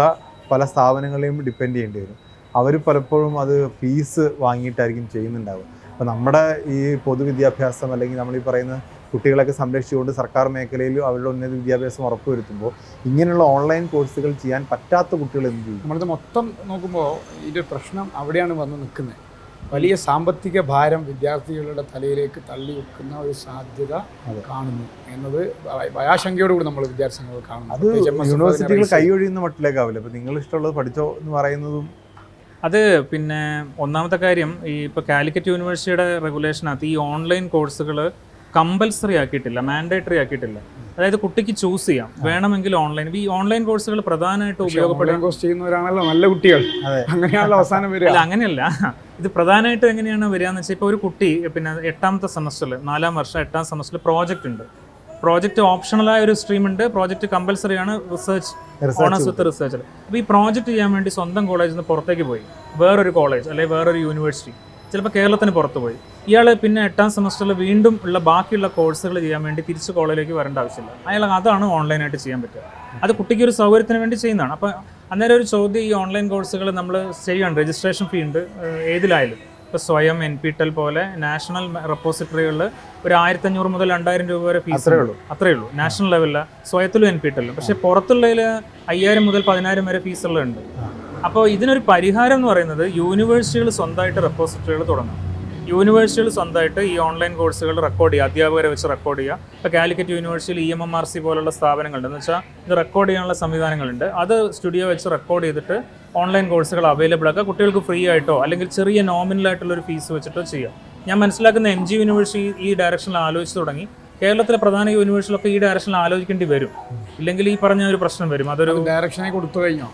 പല സ്ഥാപനങ്ങളെയും ഡിപ്പെൻഡ് ചെയ്യേണ്ടി വരും. അവർ പലപ്പോഴും അത് ഫീസ് വാങ്ങിയിട്ടായിരിക്കും ചെയ്യുന്നുണ്ടാവുക. അപ്പോൾ നമ്മുടെ ഈ പൊതുവിദ്യാഭ്യാസം അല്ലെങ്കിൽ നമ്മൾ ഈ പറയുന്ന കുട്ടികളൊക്കെ സംരക്ഷിച്ചുകൊണ്ട് സർക്കാർ മേഖലയിൽ അവരുടെ ഉന്നത വിദ്യാഭ്യാസം ഉറപ്പുവരുത്തുമ്പോൾ ഇങ്ങനെയുള്ള ഓൺലൈൻ കോഴ്സുകൾ ചെയ്യാൻ പറ്റാത്ത കുട്ടികൾ എന്ത് ചെയ്യും? നമ്മളിത് മൊത്തം നോക്കുമ്പോൾ ഇതിൻ്റെ പ്രശ്നം അവിടെയാണ് വന്ന് നിൽക്കുന്നത്. വലിയ സാമ്പത്തിക ഭാരം വിദ്യാർത്ഥികളുടെ തലയിലേക്ക് തള്ളി വെക്കുന്ന ഒരു സാധ്യത കാണുന്നു എന്നത് ഭയാശങ്കയോടുകൂടി നമ്മൾ വിദ്യാർത്ഥികൾ കാണുന്നു. അത് യൂണിവേഴ്സിറ്റികൾ കൈയൊഴിയുന്ന മട്ടിലേക്കാവില്ല. ഇപ്പോൾ നിങ്ങൾ ഇഷ്ടമുള്ളത് പഠിച്ചോ എന്ന് പറയുന്നതും അത് പിന്നെ ഒന്നാമത്തെ കാര്യം ഈ ഇപ്പോൾ കാലിക്കറ്റ് യൂണിവേഴ്സിറ്റിയുടെ റെഗുലേഷനകത്ത് ഈ ഓൺലൈൻ കോഴ്സുകൾ കമ്പൽസറി ആക്കിയിട്ടില്ല, മാൻഡേറ്ററി ആക്കിയിട്ടില്ല. അതായത് കുട്ടിക്ക് ചൂസ് ചെയ്യാം, വേണമെങ്കിൽ ഓൺലൈൻ. ഈ ഓൺലൈൻ കോഴ്സുകൾ പ്രധാനമായിട്ട് ചെയ്യുന്നവരാണല്ലോ നല്ല കുട്ടികൾ, അങ്ങനെയാണല്ലോ അവസാനം വരിക. അല്ല, അങ്ങനെയല്ല. ഇത് പ്രധാനമായിട്ട് എങ്ങനെയാണ് വരികയെന്ന് വെച്ചാൽ ഇപ്പോൾ ഒരു കുട്ടി പിന്നെ 8ാമത്തെ സെമസ്റ്ററിൽ 4ാം വർഷം 8ാം സെമസ്റ്ററിൽ പ്രോജക്റ്റ് ഉണ്ട്. പ്രോജക്റ്റ് ഓപ്ഷണലായ ഒരു സ്ട്രീം ഉണ്ട്, പ്രോജക്റ്റ് കമ്പൽസറി ആണ്, റിസർച്ച്, ഓണേഴ്സ് വിത്ത് റിസർച്ച്. അപ്പോൾ ഈ പ്രോജക്റ്റ് ചെയ്യാൻ വേണ്ടി സ്വന്തം കോളേജിൽ നിന്ന് പുറത്തേക്ക് പോയി വേറൊരു കോളേജ് അല്ലെങ്കിൽ വേറൊരു യൂണിവേഴ്സിറ്റി, ചിലപ്പോൾ കേരളത്തിന് പുറത്ത് പോയി, ഇയാൾ പിന്നെ 8ാം സെമസ്റ്ററിൽ വീണ്ടും ഉള്ള ബാക്കിയുള്ള കോഴ്സുകൾ ചെയ്യാൻ വേണ്ടി തിരിച്ച് കോളേജിലേക്ക് വരേണ്ട ആവശ്യമില്ല. അയാൾ അതാണ് ഓൺലൈനായിട്ട് ചെയ്യാൻ പറ്റുക. അത് കുട്ടിക്ക് ഒരു സൗകര്യത്തിന് വേണ്ടി ചെയ്യുന്നതാണ്. അപ്പോൾ അന്നേരം ഒരു ചോദ്യം, ഈ ഓൺലൈൻ കോഴ്സുകൾ നമ്മൾ ചെയ്യണം, രജിസ്ട്രേഷൻ ഫീ ഉണ്ട് ഏതിലായാലും. ഇപ്പോൾ സ്വയം, NPTEL പോലെ നാഷണൽ റെപ്പോസിറ്ററികളിൽ ഒരു 1500 മുതൽ 2000 രൂപ വരെ ഫീസ് അത്രയേ ഉള്ളൂ നാഷണൽ ലെവലിൽ, സ്വയത്തിലും NPTELലും. പക്ഷേ പുറത്തുള്ളതിൽ 5000 മുതൽ 10000 വരെ ഫീസുകളുണ്ട്. അപ്പോൾ ഇതിനൊരു പരിഹാരം എന്ന് പറയുന്നത് യൂണിവേഴ്സിറ്റികൾ സ്വന്തമായിട്ട് റെപ്പോസിറ്ററികൾ തുടങ്ങും. യൂണിവേഴ്സിറ്റികൾ സ്വന്തമായിട്ട് ഈ ഓൺലൈൻ കോഴ്സുകൾ റെക്കോർഡ് ചെയ്യുക, അധ്യാപകരെ വെച്ച് റെക്കോർഡ് ചെയ്യുക. ഇപ്പോൾ കാലിക്കറ്റ് യൂണിവേഴ്സിറ്റിയിൽ EMMRC പോലുള്ള സ്ഥാപനങ്ങളുണ്ട്. എന്ന് വെച്ചാൽ ഇത് റെക്കോർഡ് ചെയ്യാനുള്ള സംവിധാനങ്ങളുണ്ട്. അത് സ്റ്റുഡിയോ വെച്ച് റെക്കോർഡ് ചെയ്തിട്ട് ഓൺലൈൻ കോഴ്സുകൾ അവൈലബിൾ ആക്കുക. കുട്ടികൾക്ക് ഫ്രീ ആയിട്ടോ അല്ലെങ്കിൽ ചെറിയ നോമിനലായിട്ടുള്ളൊരു ഫീസ് വെച്ചിട്ടോ ചെയ്യാം. ഞാൻ മനസ്സിലാക്കുന്ന MG യൂണിവേഴ്സിറ്റി ഈ ഡയറക്ഷനിൽ ആലോചിച്ച് തുടങ്ങി. കേരളത്തിലെ പ്രധാന യൂണിവേഴ്സിറ്റികളൊക്കെ ഈ ഡയറക്ഷനിൽ ആലോചിക്കേണ്ടി വരും. ഇല്ലെങ്കിൽ ഈ പറഞ്ഞ ഒരു പ്രശ്നം വരും. അതൊരു ഡയറക്ഷനെ കൊടുത്തു കഴിഞ്ഞോ?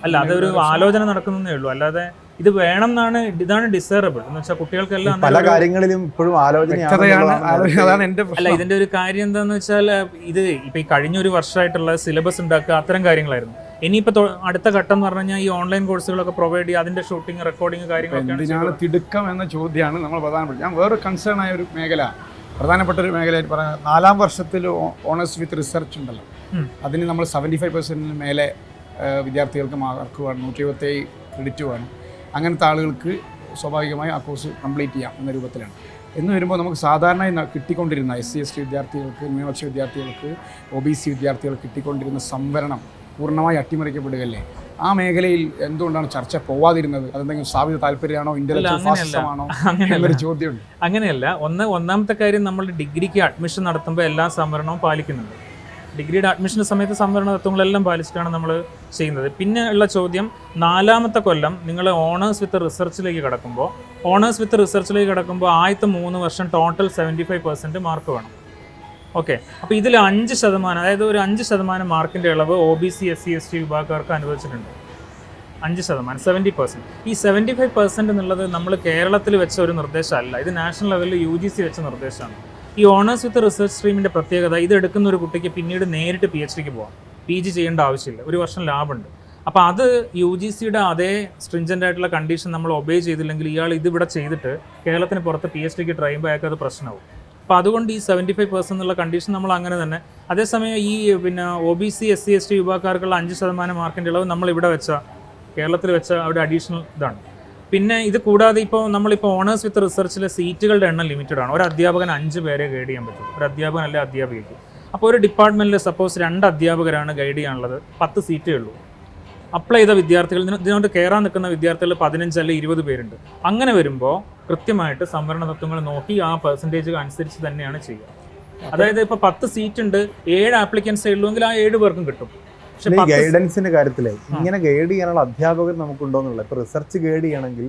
അല്ല, അതൊരു ആലോചന നടക്കുന്നതേ ഉള്ളൂ. അല്ലാതെ ഇത് വേണം എന്നാണ്, ഇതാണ് ഡിസൈറബിൾ എന്ന് വെച്ചാൽ കുട്ടികൾക്കെല്ലാം പല കാര്യങ്ങളിലും ഇപ്പോഴും അതാണ് എൻ്റെ അല്ല. ഇതിന്റെ ഒരു കാര്യം എന്താണെന്ന് വെച്ചാൽ ഇത് ഇപ്പൊ ഈ കഴിഞ്ഞൊരു വർഷമായിട്ടുള്ള സിലബസ് ഉണ്ടാക്കുക, അത്തരം കാര്യങ്ങളായിരുന്നു. ഇനിയിപ്പോൾ അടുത്ത ഘട്ടം എന്ന് പറഞ്ഞു കഴിഞ്ഞാൽ ഈ ഓൺലൈൻ കോഴ്സുകളൊക്കെ പ്രൊവൈഡ് ചെയ്യുക, അതിന്റെ ഷൂട്ടിംഗ്, റെക്കോർഡിംഗ് കാര്യങ്ങളൊക്കെയാണ് തിടുക്കം എന്ന ചോദ്യമാണ് നമ്മൾ പ്രധാനപ്പെട്ട. ഞാൻ വേറെ കൺസേൺ ആയ ഒരു മേഖല, പ്രധാനപ്പെട്ട ഒരു മേഖലയായിട്ട് പറയാം. 4ാം വർഷത്തിൽ ഓണേഴ്സ് വിത്ത് റിസർച്ച് ഉണ്ടല്ലോ, അതിന് നമ്മൾ 75% മേലെ വിദ്യാർത്ഥികൾക്ക് മാർക്ക് വേണം, 127 ക്രെഡിറ്റ് വേണം. അങ്ങനത്തെ ആളുകൾക്ക് സ്വാഭാവികമായി ആ കോഴ്സ് കംപ്ലീറ്റ് ചെയ്യാം എന്ന രൂപത്തിലാണ്. എന്ന് വരുമ്പോൾ നമുക്ക് സാധാരണ കിട്ടിക്കൊണ്ടിരുന്ന SC/ST വിദ്യാർത്ഥികൾക്ക്, ന്യൂനപക്ഷ വിദ്യാർത്ഥികൾക്ക്, OBC വിദ്യാർത്ഥികൾക്ക് കിട്ടിക്കൊണ്ടിരുന്ന സംവരണം പൂർണ്ണമായി അട്ടിമറിക്കപ്പെടുകയല്ലേ? ആ മേഖലയിൽ എന്തുകൊണ്ടാണ് ചർച്ച പോവാതിരുന്നത്? അതെന്തെങ്കിലും സ്ഥാപിത താല്പര്യമാണോ, ഇന്റലക്ച്വൽ ഫാസിസമാണോ എന്നൊരു ചോദ്യമുണ്ട്. അങ്ങനെയല്ല. ഒന്നാമത്തെ കാര്യം, നമ്മൾ ഡിഗ്രിക്ക് അഡ്മിഷൻ നടത്തുമ്പോൾ എല്ലാ സംവരണവും പാലിക്കുന്നുണ്ട്. ഡിഗ്രിയുടെ അഡ്മിഷൻ്റെ സമയത്ത് സംവരണ തത്വങ്ങളെല്ലാം പാലിച്ചിട്ടാണ് നമ്മൾ ചെയ്യുന്നത്. പിന്നെ ഉള്ള ചോദ്യം, 4ാമത്തെ കൊല്ലം നിങ്ങൾ ഓണേഴ്സ് വിത്ത് റിസർച്ചിലേക്ക് കിടക്കുമ്പോൾ ആദ്യത്തെ 3 വർഷം ടോട്ടൽ 75% മാർക്ക് വേണം. ഓക്കെ, അപ്പോൾ ഇതിൽ 5%, അതായത് ഒരു 5% മാർക്കിൻ്റെ ഇളവ് OBC SC ST വിഭാഗക്കാർക്ക് അനുവദിച്ചിട്ടുണ്ട്. 5%, 70%. ഈ 75% എന്നുള്ളത് നമ്മൾ കേരളത്തിൽ വെച്ച ഒരു നിർദ്ദേശമല്ല, ഇത് നാഷണൽ ലെവലിൽ UGC വെച്ച നിർദ്ദേശമാണ്. ഈ ഓണേഴ്സ് വിത്ത് റിസർച്ച് സ്ട്രീമിൻ്റെ പ്രത്യേകത, ഇത് എടുക്കുന്ന ഒരു കുട്ടിക്ക് പിന്നീട് നേരിട്ട് PhDക്ക് പോകാം, PG ചെയ്യേണ്ട ആവശ്യമില്ല, 1 വർഷം ലാഭമുണ്ട്. അപ്പോൾ അത് UGCയുടെ അതേ സ്ട്രിഞ്ചൻ്റ് ആയിട്ടുള്ള കണ്ടീഷൻ നമ്മൾ ഒബേ ചെയ്തില്ലെങ്കിൽ ഇയാൾ ഇതിവിടെ ചെയ്തിട്ട് കേരളത്തിന് പുറത്ത് PhDക്ക് ട്രൈ ചെയ്യുമ്പോൾ അയാൾക്ക് അത് പ്രശ്നമാവും. അപ്പോൾ അതുകൊണ്ട് ഈ 75% എന്നുള്ള കണ്ടീഷൻ നമ്മൾ അങ്ങനെ തന്നെ. അതേസമയം ഈ പിന്നെ OBC SC ST വിഭാഗക്കാർക്കുള്ള 5% മാർക്കിൻ്റെ ഇളവ് നമ്മളിവിടെ വെച്ച, കേരളത്തിൽ വെച്ച അവിടെ അഡീഷണൽ ഇതാണ്. പിന്നെ ഇത് കൂടാതെ ഇപ്പോൾ നമ്മളിപ്പോൾ ഓണേഴ്സ് വിത്ത് റിസർച്ചിലെ സീറ്റുകളുടെ എണ്ണം ലിമിറ്റഡ് ആണ്. ഒരു അധ്യാപകൻ 5 പേരെ ഗൈഡ് ചെയ്യാൻ പറ്റും, ഒരു അധ്യാപകൻ അല്ലെ അധ്യാപികയ്ക്ക്. അപ്പോൾ ഒരു ഡിപ്പാർട്ട്മെൻറ്റിൽ സപ്പോസ് 2 അധ്യാപകരാണ് ഗൈഡ് ചെയ്യാനുള്ളത്, 10 സീറ്റേ ഉള്ളൂ. അപ്ലൈ ചെയ്ത വിദ്യാർത്ഥികൾ, ഇതിനോട് കയറാൻ നിൽക്കുന്ന വിദ്യാർത്ഥികൾ 15 അല്ലെങ്കിൽ 20 പേരുണ്ട്. അങ്ങനെ വരുമ്പോൾ കൃത്യമായിട്ട് സംവരണ തത്വങ്ങൾ നോക്കി ആ പെർസെൻറ്റേജ് അനുസരിച്ച് തന്നെയാണ് ചെയ്യുക. അതായത് ഇപ്പോൾ 10 സീറ്റ് ഉണ്ട്, 7 ആപ്ലിക്കൻസേ ഉള്ളൂവെങ്കിൽ ആ 7 പേർക്കും കിട്ടും. പക്ഷേ ഈ ഗൈഡൻസിന്റെ കാര്യത്തിലേ ഇങ്ങനെ ഗൈഡ് ചെയ്യാനുള്ള അധ്യാപകർ നമുക്കുണ്ടോ എന്നുള്ള, ഇപ്പോൾ റിസർച്ച് ഗൈഡ് ചെയ്യണമെങ്കിൽ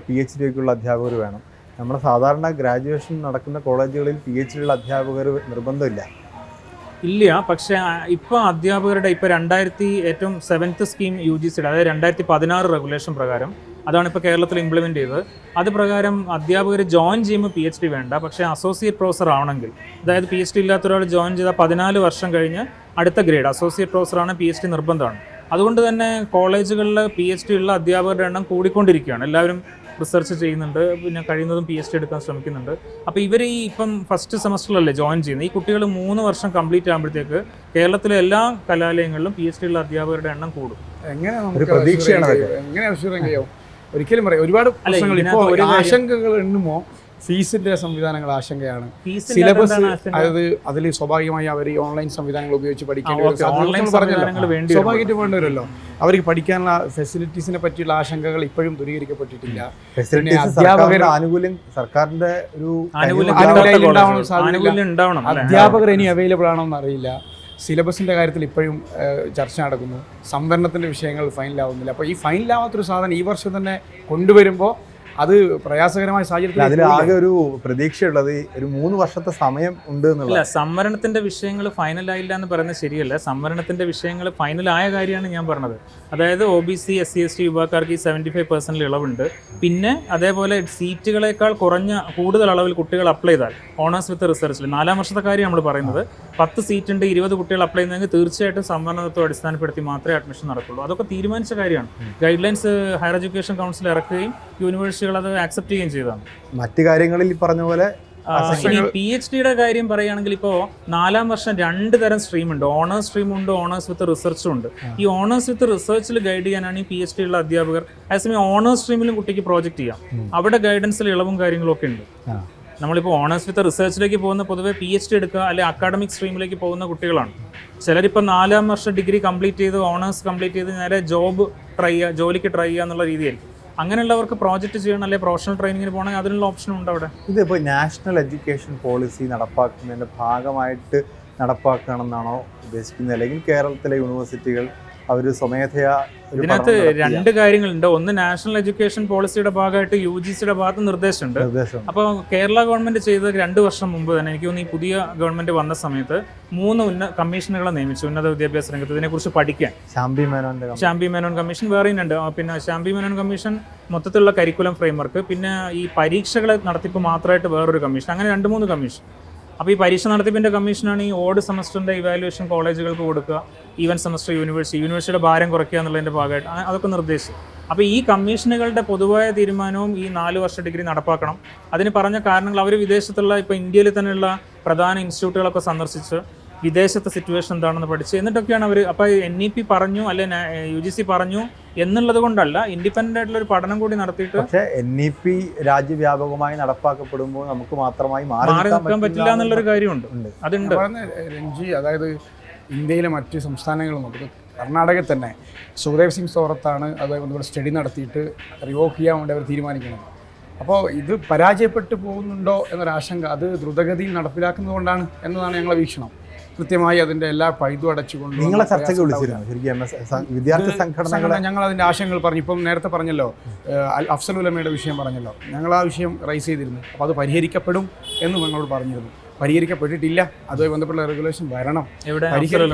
PhDക്കുള്ള അധ്യാപകർ വേണം. നമ്മുടെ സാധാരണ ഗ്രാജുവേഷൻ നടക്കുന്ന കോളേജുകളിൽ PhD ഉള്ള അധ്യാപകർ നിർബന്ധമില്ല. ഇല്ല, പക്ഷേ ഇപ്പോൾ അധ്യാപകരുടെ ഇപ്പോൾ 2000 ഏറ്റവും 7th സ്കീം UGCയുടെ, അതായത് 2016 റെഗുലേഷൻ പ്രകാരം, അതാണ് ഇപ്പോൾ കേരളത്തിൽ ഇംപ്ലിമെൻറ്റ് ചെയ്തത്. അത് പ്രകാരം അധ്യാപകർ ജോയിൻ ചെയ്യുമ്പോൾ PhD വേണ്ട, പക്ഷേ അസോസിയേറ്റ് പ്രൊഫസർ ആവണമെങ്കിൽ, അതായത് PhD ഇല്ലാത്ത ഒരാൾ ജോയിൻ ചെയ്താൽ 14 വർഷം കഴിഞ്ഞ് അടുത്ത ഗ്രേഡ് അസോസിയേറ്റ് പ്രൊഫസറാണ്, PhD നിർബന്ധമാണ്. അതുകൊണ്ട് തന്നെ കോളേജുകളിൽ PhD ഉള്ള അധ്യാപകരുടെ എണ്ണം കൂടിക്കൊണ്ടിരിക്കുകയാണ്. എല്ലാവരും റിസർച്ച് ചെയ്യുന്നുണ്ട്, പിന്നെ കഴിയുന്നതും PhD എടുക്കാൻ ശ്രമിക്കുന്നുണ്ട്. അപ്പോൾ ഇവർ ഈ ഇപ്പം ഫസ്റ്റ് സെമസ്റ്ററിലല്ലേ ജോയിൻ ചെയ്യുന്നത്, ഈ കുട്ടികൾ 3 വർഷം കംപ്ലീറ്റ് ആകുമ്പോഴത്തേക്ക് കേരളത്തിലെ എല്ലാ കലാലയങ്ങളിലും PhD ഉള്ള അധ്യാപകരുടെ എണ്ണം കൂടും. എങ്ങനെ കഴിയും? ഒരിക്കലും പറയാം. ഒരുപാട് പ്രശ്നങ്ങൾ ഇപ്പോൾ ആശങ്കകൾ എണ്ണുമോ? ഫീസിന്റെ സംവിധാനങ്ങൾ ആശങ്കയാണ്. സിലബസ്, അതായത് അതിൽ സ്വാഭാവികമായി അവർ ഈ ഓൺലൈൻ സംവിധാനങ്ങൾ ഉപയോഗിച്ച് സ്വാഭാവികമായിട്ട് വേണ്ടിവരുമല്ലോ. അവർക്ക് പഠിക്കാനുള്ള ഫെസിലിറ്റീസിനെ പറ്റിയുള്ള ആശങ്കകൾ ഇപ്പോഴും ദൂരീകരിക്കപ്പെട്ടിട്ടില്ല. അധ്യാപകർ ഇനി അവൈലബിൾ ആണോ എന്നറിയില്ല. സിലബസിൻ്റെ കാര്യത്തിൽ ഇപ്പോഴും ചർച്ച നടക്കുന്നു. സംവരണത്തിൻ്റെ വിഷയങ്ങൾ ഫൈനലാവുന്നില്ല. അപ്പോൾ ഈ ഫൈനലാവാത്തൊരു സാധനം ഈ വർഷം തന്നെ കൊണ്ടുവരുമ്പോൾ അത് പ്രയാസകരമായ സാഹചര്യത്തിൽ അതിൽ ആകെ ഒരു പ്രതീക്ഷയുള്ളത് ഒരു 3 വർഷത്തെ സമയം ഉണ്ട് എന്നുള്ള. സംവരണത്തിന്റെ വിഷയങ്ങൾ ഫൈനലായില്ല എന്ന് പറയുന്നത് ശരിയല്ല. സംവരണത്തിന്റെ വിഷയങ്ങൾ ഫൈനലായ കാര്യമാണ് ഞാൻ പറഞ്ഞത്. അതായത് OBC SC ST വിഭാഗക്കാർക്ക് ഈ 75% ഇളവുണ്ട്. പിന്നെ അതേപോലെ സീറ്റുകളേക്കാൾ കൂടുതൽ അളവിൽ കുട്ടികൾ അപ്ലൈ ചെയ്താൽ ഓണേഴ്സ് വിത്ത് റിസർച്ചിൽ 4ാം വർഷത്തെ കാര്യം നമ്മൾ പറയുന്നത്, 10 സീറ്റ് ഉണ്ട്, 20 കുട്ടികൾ അപ്ലൈ ചെയ്യുന്നതെങ്കിൽ തീർച്ചയായിട്ടും സംവരണത്വം അടിസ്ഥാനപ്പെടുത്തി മാത്രമേ അഡ്മിഷൻ നടക്കുള്ളൂ. അതൊക്കെ തീരുമാനിച്ച കാര്യമാണ്. Guidelines higher education council ഇറക്കുകയും യൂണിവേഴ്സിറ്റികൾ അത് ആക്സെപ്റ്റ് ചെയ്യുകയും ചെയ്തതാണ്. മറ്റു കാര്യങ്ങളിൽ ഈ പറഞ്ഞ പോലെ ഇനി PhDയുടെ കാര്യം പറയുകയാണെങ്കിൽ ഇപ്പോൾ 4ാം വർഷം 2 തരം സ്ട്രീം ഉണ്ട്. ഓണേഴ്സ് സ്ട്രീം ഉണ്ട്, ഓണേഴ്സ് വിത്ത് റിസർച്ചും ഉണ്ട്. ഈ ഓണേഴ്സ് വിത്ത് റിസർച്ചിൽ ഗൈഡ് ചെയ്യാനാണ് ഈ PhD ഉള്ള അധ്യാപകർ. അതേസമയം ഓണേഴ്സ് സ്ട്രീമിലും കുട്ടിക്ക് പ്രോജക്റ്റ് ചെയ്യാം. അവിടെ ഗൈഡൻസിൽ ഇളവും കാര്യങ്ങളും ഒക്കെ ഉണ്ട്. നമ്മളിപ്പോൾ ഓണേഴ്സ് വിത്ത് റിസർച്ചിലേക്ക് പോകുന്ന പൊതുവെ PhD എടുക്കുക അല്ലെങ്കിൽ അക്കാഡമിക് സ്ട്രീമിലേക്ക് പോകുന്ന കുട്ടികളാണ്. ചിലരിപ്പോൾ 4ാം വർഷം ഡിഗ്രി കംപ്ലീറ്റ് ചെയ്ത് ഓണേഴ്സ് കംപ്ലീറ്റ് ചെയ്ത് നേരെ ജോലിക്ക് ട്രൈ ചെയ്യുക എന്നുള്ള രീതിയായിരിക്കും. അങ്ങനെയുള്ളവർക്ക് പ്രോജക്റ്റ് ചെയ്യണം അല്ലെങ്കിൽ പ്രൊഫഷണൽ ട്രെയിനിങ്ങിന് പോകണമെങ്കിൽ അതിനുള്ള ഓപ്ഷനും ഉണ്ട് അവിടെ. ഇതിപ്പോൾ നാഷണൽ എഡ്യൂക്കേഷൻ പോളിസി നടപ്പാക്കുന്നതിൻ്റെ ഭാഗമായിട്ട് നടപ്പാക്കണമെന്നാണോ ഉദ്ദേശിക്കുന്നത്, അല്ലെങ്കിൽ കേരളത്തിലെ യൂണിവേഴ്സിറ്റികൾ അവർ സ്വമേധയാ? ഇതിനകത്ത് 2 കാര്യങ്ങളുണ്ട്. ഒന്ന്, നാഷണൽ എഡ്യൂക്കേഷൻ പോളിസിയുടെ ഭാഗമായിട്ട് UGCയുടെ ഭാഗത്ത് നിർദ്ദേശമുണ്ട്. അപ്പോൾ കേരള ഗവൺമെന്റ് ചെയ്തത് 2 വർഷം മുമ്പ് തന്നെ, എനിക്ക് തോന്നുന്നു ഈ പുതിയ ഗവൺമെന്റ് വന്ന സമയത്ത് 3 കമ്മീഷനുകളെ നിയമിച്ചു ഉന്നത വിദ്യാഭ്യാസ രംഗത്ത് ഇതിനെക്കുറിച്ച് പഠിക്കാൻ. ശാംബി മേനോൻ കമ്മീഷൻ വേറെയും ഉണ്ട്. പിന്നെ ശാംബി മേനോൻ കമ്മീഷൻ മൊത്തത്തിലുള്ള കരിക്കുലം ഫ്രെയിംവർക്ക്, പിന്നെ ഈ പരീക്ഷകളെ നടത്തിപ്പ് മാത്രമായിട്ട് വേറൊരു കമ്മീഷൻ, അങ്ങനെ 2-3 കമ്മീഷൻ. അപ്പോൾ ഈ പരീക്ഷ നടത്തിപ്പിൻ്റെ കമ്മീഷനാണ് ഈ ഓഡ് സെമസ്റ്ററിൻ്റെ ഇവാലുവേഷൻ കോളേജുകൾക്ക് കൊടുക്കുക, ഈവൻ സെമസ്റ്റർ യൂണിവേഴ്സിറ്റിയുടെ ഭാരം കുറയ്ക്കുക എന്നുള്ളതിൻ്റെ ഭാഗമായിട്ട് അതൊക്കെ നിർദ്ദേശിച്ചു. അപ്പോൾ ഈ കമ്മീഷനുകളുടെ പൊതുവായ തീരുമാനവും ഈ 4 വർഷ ഡിഗ്രി നടപ്പാക്കണം. അതിന് പറഞ്ഞ കാരണങ്ങൾ, അവർ വിദേശത്തുള്ള ഇപ്പോൾ ഇന്ത്യയിൽ തന്നെയുള്ള പ്രധാന ഇൻസ്റ്റിറ്റ്യൂട്ടുകളൊക്കെ സന്ദർശിച്ച് വിദേശത്തെ സിറ്റുവേഷൻ എന്താണെന്ന് പഠിച്ച് എന്നിട്ടൊക്കെയാണ് അവർ. അപ്പോൾ NEP പറഞ്ഞു അല്ലെങ്കിൽ UGC പറഞ്ഞു എന്നുള്ളത് കൊണ്ടല്ല, ഇൻഡിപെൻഡൻ്റ് ആയിട്ടുള്ള ഒരു പഠനം കൂടി നടത്തിയിട്ട്. പക്ഷേ NEP രാജ്യവ്യാപകമായി നടപ്പാക്കപ്പെടുമ്പോൾ നമുക്ക് മാത്രമായി മാറി നിൽക്കാൻ പറ്റില്ല എന്നുള്ളൊരു കാര്യമുണ്ട്. അതുണ്ട് രഞ്ജി. അതായത് ഇന്ത്യയിലെ മറ്റ് സംസ്ഥാനങ്ങളും കർണാടകയിൽ തന്നെ സുഖദേവ് സിംഗ് സോറത്താണ് അതുകൊണ്ട് സ്റ്റഡി നടത്തിയിട്ട് റിവോക്ക് ചെയ്യാൻ വേണ്ടി അവർ തീരുമാനിക്കുന്നത്. അപ്പോൾ ഇത് പരാജയപ്പെട്ടു പോകുന്നുണ്ടോ എന്നൊരാശങ്ക, അത് ദ്രുതഗതിയിൽ നടപ്പിലാക്കുന്നതുകൊണ്ടാണ് എന്നതാണ് ഞങ്ങളുടെ വീക്ഷണം. കൃത്യമായി അതിൻ്റെ എല്ലാ പഴുതും അടച്ചുകൊണ്ട് നിങ്ങളെ ചർച്ചയ്ക്ക് വിളിച്ചിരുന്നു വിദ്യാർത്ഥി സംഘടനകൾ. ഞങ്ങൾ അതിൻ്റെ ആശയങ്ങൾ പറഞ്ഞു. ഇപ്പം നേരത്തെ പറഞ്ഞല്ലോ, അഫ്സൽ ഉലമയുടെ വിഷയം പറഞ്ഞല്ലോ, ഞങ്ങൾ ആ വിഷയം റൈസ് ചെയ്തിരുന്നു. അപ്പോൾ അത് പരിഹരിക്കപ്പെടും എന്ന് ഞങ്ങളോട് പറഞ്ഞിരുന്നു. പരിഹരിക്കപ്പെട്ടിട്ടില്ല. അതുമായി ബന്ധപ്പെട്ട റെഗുലേഷൻ വരണം. എവിടെ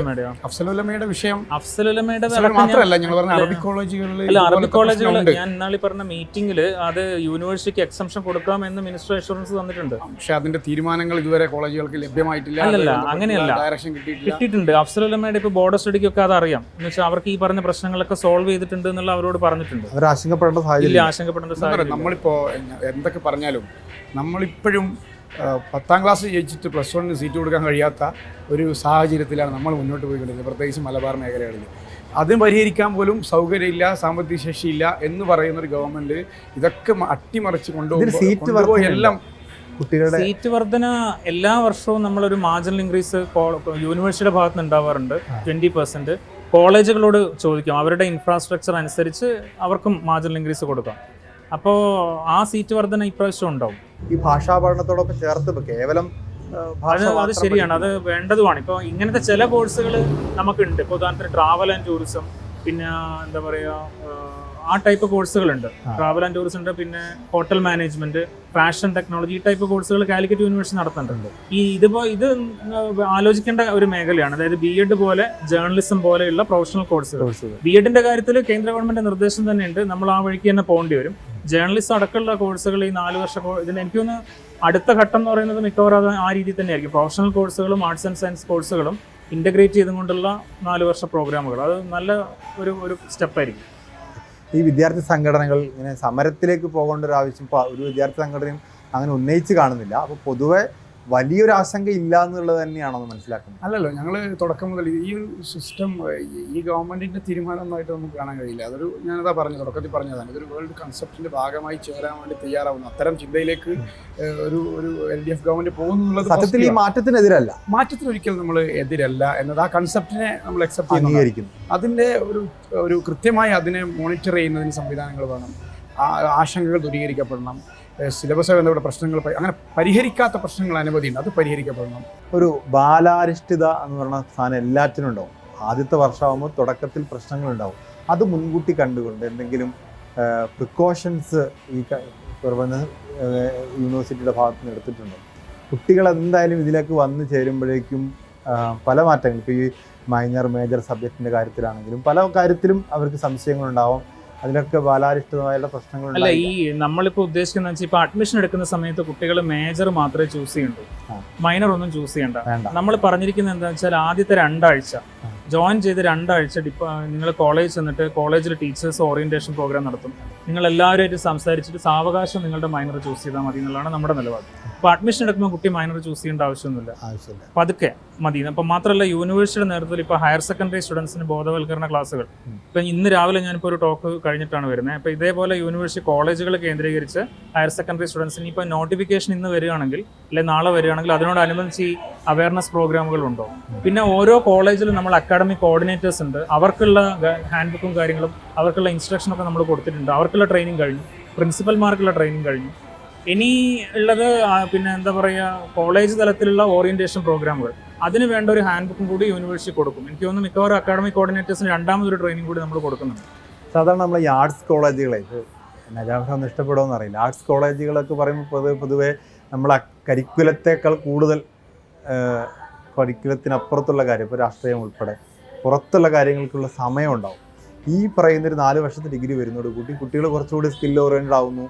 അഫ്സലുലമയുടെ വിഷയം അഫ്സലുലമയുടെ മാത്രമല്ല, ഞങ്ങൾ പറഞ്ഞ അറബിക് കോളേജുകളിൽ അറബിക് കോളേജുകൾ ഞാൻ ഇന്നാളി പറഞ്ഞ മീറ്റിംഗിൽ അത് യൂണിവേഴ്സിറ്റിക്ക് എക്സംഷൻ കൊടുക്കാമെന്ന് മിനിസ്റ്റർ അഷുറൻസ് തന്നിട്ടുണ്ട്. പക്ഷെ അതിന്റെ തീരുമാനങ്ങൾ ഇതുവരെ കോളേജുകൾക്ക് ലഭ്യമായിട്ടില്ല. അല്ലല്ല, അങ്ങനെയല്ല, ഡയറക്ഷൻ കിട്ടിയിട്ടുണ്ട്. അഫ്സലുലമയുടെ ഇപ്പോൾ ബോർഡർ സ്റ്റഡിക്കൊക്കെ അതറിയാം. എന്ന് വെച്ചാൽ അവർക്ക് ഈ പറഞ്ഞ പ്രശ്നങ്ങളൊക്കെ സോൾവ് ചെയ്തിട്ടുണ്ട് എന്നുള്ള അവരോട് പറഞ്ഞിട്ടുണ്ട്. ആശങ്കപ്പെടേണ്ട സാഹചര്യം. നമ്മളിപ്പോ എന്തൊക്കെ പറഞ്ഞാലും നമ്മളിപ്പോഴും 10ാം ക്ലാസ് ജയിച്ചിട്ട് +1 സീറ്റ് കൊടുക്കാൻ കഴിയാത്ത ഒരു സാഹചര്യത്തിലാണ് നമ്മൾ മുന്നോട്ട് പോയിക്കൊണ്ടിരുന്നത്, പ്രത്യേകിച്ച് മലബാർ മേഖലകളിൽ. അതിന് പരിഹരിക്കാൻ പോലും സൗകര്യമില്ല, സാമ്പത്തിക ശേഷിയില്ല എന്ന് പറയുന്ന ഒരു ഗവൺമെന്റ് ഇതൊക്കെ അട്ടിമറിച്ച് കൊണ്ടുപോയി എല്ലാം. സീറ്റ് വർധന എല്ലാ വർഷവും നമ്മളൊരു മാർജിനൽ ഇൻക്രീസ് യൂണിവേഴ്സിറ്റിയുടെ ഭാഗത്ത് നിന്ന് ഉണ്ടാവാറുണ്ട്. 20% കോളേജുകളോട് ചോദിക്കാം, അവരുടെ ഇൻഫ്രാസ്ട്രക്ചർ അനുസരിച്ച് അവർക്കും മാർജിനൽ ഇൻക്രീസ് കൊടുക്കാം. അപ്പോൾ ആ സീറ്റ് വർധന ഇപ്രാവശ്യം ഉണ്ടാവും. ഈ ഭാഷാ പഠനത്തോടൊപ്പം ചേർത്ത് കേവലം അത് ശരിയാണ്, അത് വേണ്ടതുമാണ്. ഇപ്പോൾ ഇങ്ങനത്തെ ചില കോഴ്സുകൾ നമുക്കുണ്ട്. ഇപ്പോൾ ഉദാഹരണത്തിന് ട്രാവൽ ആൻഡ് ടൂറിസം, പിന്നെ എന്താ പറയുക, ആ ടൈപ്പ് കോഴ്സുകളുണ്ട്. ട്രാവൽ ആൻഡ് ടൂറിസം ഉണ്ട്, പിന്നെ ഹോട്ടൽ മാനേജ്മെന്റ്, ഫാഷൻ ടെക്നോളജി, ഈ ടൈപ്പ് കോഴ്സുകൾ കാലിക്കറ്റ് യൂണിവേഴ്സിറ്റി നടത്തുന്നുണ്ട്. ഇത് ആലോചിക്കേണ്ട ഒരു മേഖലയാണ്. അതായത് BEd പോലെ ജേർണലിസം പോലെയുള്ള പ്രൊഫഷണൽ കോഴ്സുകൾ. BEdന്റെ കാര്യത്തിൽ കേന്ദ്ര ഗവൺമെന്റ് നിർദ്ദേശം തന്നെയുണ്ട്, നമ്മൾ ആ വഴിക്ക് തന്നെ പോകേണ്ടി വരും. ജേർണലിസം അടക്കമുള്ള കോഴ്സുകൾ ഈ 4 വർഷ ഇതിന് എനിക്കൊന്ന് അടുത്ത ഘട്ടം എന്ന് പറയുന്നത് മിക്കവാറും ആ രീതിയിൽ തന്നെയായിരിക്കും. പ്രൊഫഷണൽ കോഴ്സുകളും ആർട്സ് ആൻഡ് സയൻസ് കോഴ്സുകളും ഇൻ്റഗ്രേറ്റ് ചെയ്തുകൊണ്ടുള്ള 4 വർഷ പ്രോഗ്രാമുകൾ, അത് നല്ല ഒരു സ്റ്റെപ്പായിരിക്കും. ഈ വിദ്യാർത്ഥി സംഘടനകൾ ഇങ്ങനെ സമരത്തിലേക്ക് പോകേണ്ട ഒരു ആവശ്യം ഒരു വിദ്യാർത്ഥി സംഘടനയും അങ്ങനെ ഉന്നയിച്ച് കാണുന്നില്ല. അപ്പോൾ പൊതുവെ വലിയൊരു ആശങ്ക ഇല്ല എന്നുള്ളത് തന്നെയാണോ മനസ്സിലാക്കുന്നത്? അല്ലല്ലോ, ഞങ്ങൾ തുടക്കം മുതൽ ഈ ഒരു സിസ്റ്റം ഈ ഗവൺമെന്റിന്റെ തീരുമാനമൊന്നായിട്ട് നമുക്ക് കാണാൻ കഴിയില്ല. അതൊരു ഞാനതാ തുടക്കത്തിൽ പറഞ്ഞതാണ്, ഇതൊരു വേൾഡ് കൺസെപ്റ്റിന്റെ ഭാഗമായി ചേരാൻ വേണ്ടി തയ്യാറാവുന്നു. അത്തരം ചിന്തയിലേക്ക് ഒരു LDF ഗവൺമെന്റ് പോകുന്നുള്ളത് സത്യത്തിൽ ഈ മാറ്റത്തിനെതിരല്ല, മാറ്റത്തിന് ഒരിക്കലും നമ്മൾ എതിരല്ല എന്നത് ആ കൺസെപ്റ്റിനെ നമ്മൾ അക്സെപ്റ്റ് ചെയ്യുന്നു. അതിന്റെ ഒരു കൃത്യമായി അതിനെ മോണിറ്റർ ചെയ്യുന്നതിന് സംവിധാനങ്ങൾ വേണം. ആശങ്കകൾ ദൂരീകരിക്കപ്പെടണം. സിലബസ് ബന്ധപ്പെട്ട പ്രശ്നങ്ങൾ അങ്ങനെ പരിഹരിക്കാത്ത പ്രശ്നങ്ങൾ അനവധിയുണ്ട്, അത് പരിഹരിക്കപ്പെടണം. ഒരു ബാലാരിഷ്ഠിത എന്ന് പറയുന്ന സാധനം എല്ലാറ്റിനും ഉണ്ടാവും. ആദ്യത്തെ വർഷമാകുമ്പോൾ തുടക്കത്തിൽ പ്രശ്നങ്ങളുണ്ടാവും. അത് മുൻകൂട്ടി കണ്ടുകൊണ്ട് എന്തെങ്കിലും പ്രിക്കോഷൻസ് ഈ യൂണിവേഴ്സിറ്റിയുടെ ഭാഗത്ത് നിന്ന് എടുത്തിട്ടുണ്ടോ? കുട്ടികൾ എന്തായാലും ഇതിലേക്ക് വന്നു ചേരുമ്പോഴേക്കും പല മാറ്റങ്ങൾ, ഇപ്പോൾ ഈ മൈനർ മേജർ സബ്ജക്റ്റിൻ്റെ കാര്യത്തിലാണെങ്കിലും പല കാര്യത്തിലും അവർക്ക് സംശയങ്ങളുണ്ടാവും. അതിലൊക്കെ ബാലാരിഷ്ഠിതമായുള്ള പ്രശ്നങ്ങൾ. അല്ല, ഈ നമ്മളിപ്പോൾ ഉദ്ദേശിക്കുന്ന വെച്ചാൽ ഇപ്പോൾ അഡ്മിഷൻ എടുക്കുന്ന സമയത്ത് കുട്ടികൾ മേജർ മാത്രമേ ചൂസ് ചെയ്യണ്ടൂ, മൈനർ ഒന്നും ചൂസ് ചെയ്യണ്ട. നമ്മൾ പറഞ്ഞിരിക്കുന്നത് എന്താണെന്ന് വെച്ചാൽ ആദ്യത്തെ 2 ആഴ്ച ജോയിൻ ചെയ്ത് 2 ആഴ്ച നിങ്ങൾ കോളേജ് ചെന്നിട്ട് കോളേജിൽ ടീച്ചേഴ്സ് ഓറിയന്റേഷൻ പ്രോഗ്രാം നടത്തും. നിങ്ങൾ എല്ലാവരുമായിട്ട് സംസാരിച്ചിട്ട് സാവകാശം നിങ്ങളുടെ മൈനർ ചൂസ് ചെയ്താൽ മതി എന്നുള്ളതാണ് നമ്മുടെ നിലപാട്. അപ്പോൾ അഡ്മിഷൻ എടുക്കുമ്പോൾ കുട്ടി മൈനർ ചൂസ് ചെയ്യേണ്ട ആവശ്യമൊന്നുമില്ല, പതുക്കെ മതി. അപ്പം മാത്രമല്ല, യൂണിവേഴ്സിറ്റിയുടെ നേതൃത്വത്തിൽ ഇപ്പോൾ ഹയർ സെക്കൻഡറി സ്റ്റുഡൻസിന് ബോധവൽക്കരണ ക്ലാസ്സുകൾ, ഇപ്പം ഇന്ന് രാവിലെ ഞാനിപ്പോൾ ഒരു ടോക്ക് കഴിഞ്ഞിട്ടാണ് വരുന്നത്. അപ്പോൾ ഇതേപോലെ യൂണിവേഴ്സിറ്റി കോളേജുകൾ കേന്ദ്രീകരിച്ച് ഹയർ സെക്കൻഡറി സ്റ്റുഡൻസിന് ഇപ്പോൾ നോട്ടിഫിക്കേഷൻ ഇന്ന് വരികയാണെങ്കിൽ അല്ലെങ്കിൽ നാളെ വരികയാണെങ്കിൽ അതിനോടനുബന്ധിച്ച് ഈ അവയർനെസ് പ്രോഗ്രാമുകളുണ്ടോ. പിന്നെ ഓരോ കോളേജിലും നമ്മൾ അക്കാഡമിക് കോർഡിനേറ്റേഴ്സ് ഉണ്ട്, അവർക്കുള്ള ഹാൻഡ് ബുക്കും കാര്യങ്ങളും അവർക്കുള്ള ഇൻസ്ട്രക്ഷനൊക്കെ നമ്മൾ കൊടുത്തിട്ടുണ്ട്. അവർക്കുള്ള ട്രെയിനിങ് കഴിഞ്ഞു, പ്രിൻസിപ്പൽമാർക്കുള്ള ട്രെയിനിങ് കഴിഞ്ഞു. ഇനി ഉള്ളത് പിന്നെ എന്താ പറയുക, കോളേജ് തലത്തിലുള്ള ഓറിയന്റേഷൻ പ്രോഗ്രാമുകൾ, അതിന് വേണ്ട ഒരു ഹാൻഡ് ബുക്കും കൂടി യൂണിവേഴ്സിറ്റി കൊടുക്കും. എനിക്ക് തോന്നുന്നു മിക്കവാറും അക്കാഡമിക് കോർഡിനേറ്റേഴ്സിന് രണ്ടാമതൊരു ട്രെയിനിങ് കൂടി നമ്മൾ കൊടുക്കുന്നുണ്ട്. സാധാരണ നമ്മൾ ഈ ആർട്സ് കോളേജുകളെ നജാഫൊന്നും ഇഷ്ടപ്പെടുമെന്ന് അറിയില്ല. ആർട്സ് കോളേജുകളൊക്കെ പറയുമ്പോൾ പൊതുവെ നമ്മൾ കരിക്കുലത്തേക്കാൾ കൂടുതൽ കരിക്കുലത്തിനപ്പുറത്തുള്ള കാര്യം, ഇപ്പോൾ രാഷ്ട്രീയം ഉൾപ്പെടെ പുറത്തുള്ള കാര്യങ്ങൾക്കുള്ള സമയം ഉണ്ടാവും. ഈ പറയുന്നൊരു 4 വർഷത്തെ ഡിഗ്രി വരുന്നതോടുകൂടി കുട്ടികൾ കുറച്ചുകൂടി സ്കിൽ ഓറിയൻറ്റഡ് ആവുന്നു,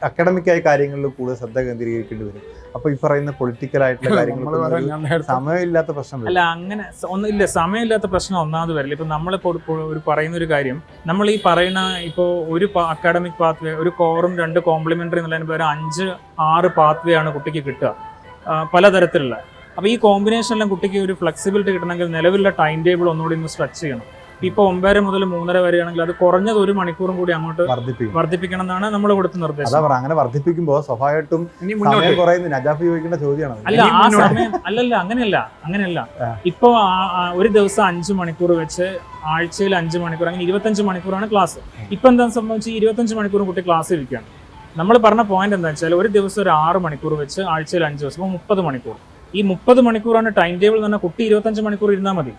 അക്കാഡമിക്കായ കാര്യങ്ങളിൽ കൂടുതൽ ശ്രദ്ധ കേന്ദ്രീകരിക്കേണ്ടി വരും. അപ്പോൾ ഈ പറയുന്ന പൊളിറ്റിക്കലായിട്ടുള്ള കാര്യങ്ങൾ സമയമില്ലാത്ത പ്രശ്നം. അല്ല, അങ്ങനെ ഒന്നുമില്ല, സമയമില്ലാത്ത പ്രശ്നം ഒന്നാമത് വരില്ല. ഇപ്പം നമ്മളിപ്പോൾ ഒരു പറയുന്ന ഒരു കാര്യം, നമ്മൾ ഈ പറയുന്ന ഇപ്പോൾ ഒരു അക്കാഡമിക് പാത്വേ, ഒരു കോറും 2 കോംപ്ലിമെൻ്ററി എന്നുള്ളതിന് പകരം 5-6 പാത്വേ ആണ് കുട്ടിക്ക് കിട്ടുക, പലതരത്തിലുള്ള. അപ്പോൾ ഈ കോമ്പിനേഷനെല്ലാം കുട്ടിക്ക് ഒരു ഫ്ലെക്സിബിലിറ്റി കിട്ടണമെങ്കിൽ നിലവിലുള്ള ടൈം ടേബിൾ ഒന്നുകൂടി ഒന്ന് സ്ട്രെച്ച് ചെയ്യണം. ഇപ്പോൾ 9 മുതൽ 3:30 വരെയാണെങ്കിൽ അത് കുറഞ്ഞത് 1 മണിക്കൂറും കൂടി അങ്ങോട്ട് വർദ്ധിപ്പിക്കണം എന്നാണ് നമ്മൾ കൊടുത്ത നിർദ്ദേശം. അങ്ങനെ വർദ്ധിപ്പിക്കുമ്പോൾ സ്വാഭാവികമായിട്ടും നജാഫ് ചോദിക്കേണ്ട ചോദ്യമാണ്. അല്ല, ആ സമയം അങ്ങനെയല്ല. ഇപ്പോൾ ഒരു ദിവസം 5 മണിക്കൂർ വെച്ച് ആഴ്ചയിൽ 5 മണിക്കൂർ, അങ്ങനെ 25 മണിക്കൂറാണ് ക്ലാസ്. ഇപ്പം എന്താ സംഭവിച്ചാൽ 25 മണിക്കൂറും കുട്ടി ക്ലാസ് ഇരിക്കുകയാണ്. നമ്മൾ പറഞ്ഞ പോയിന്റ് എന്താ വെച്ചാൽ ഒരു ദിവസം ഒരു 6 മണിക്കൂർ വെച്ച് ആഴ്ചയിൽ 5 ദിവസം, അപ്പോൾ 30 മണിക്കൂർ. ഈ 30 മണിക്കൂറാണ് ടൈം ടേബിൾ എന്ന് പറഞ്ഞാൽ കുട്ടി 25 മണിക്കൂർ ഇരുന്നാൽ മതി.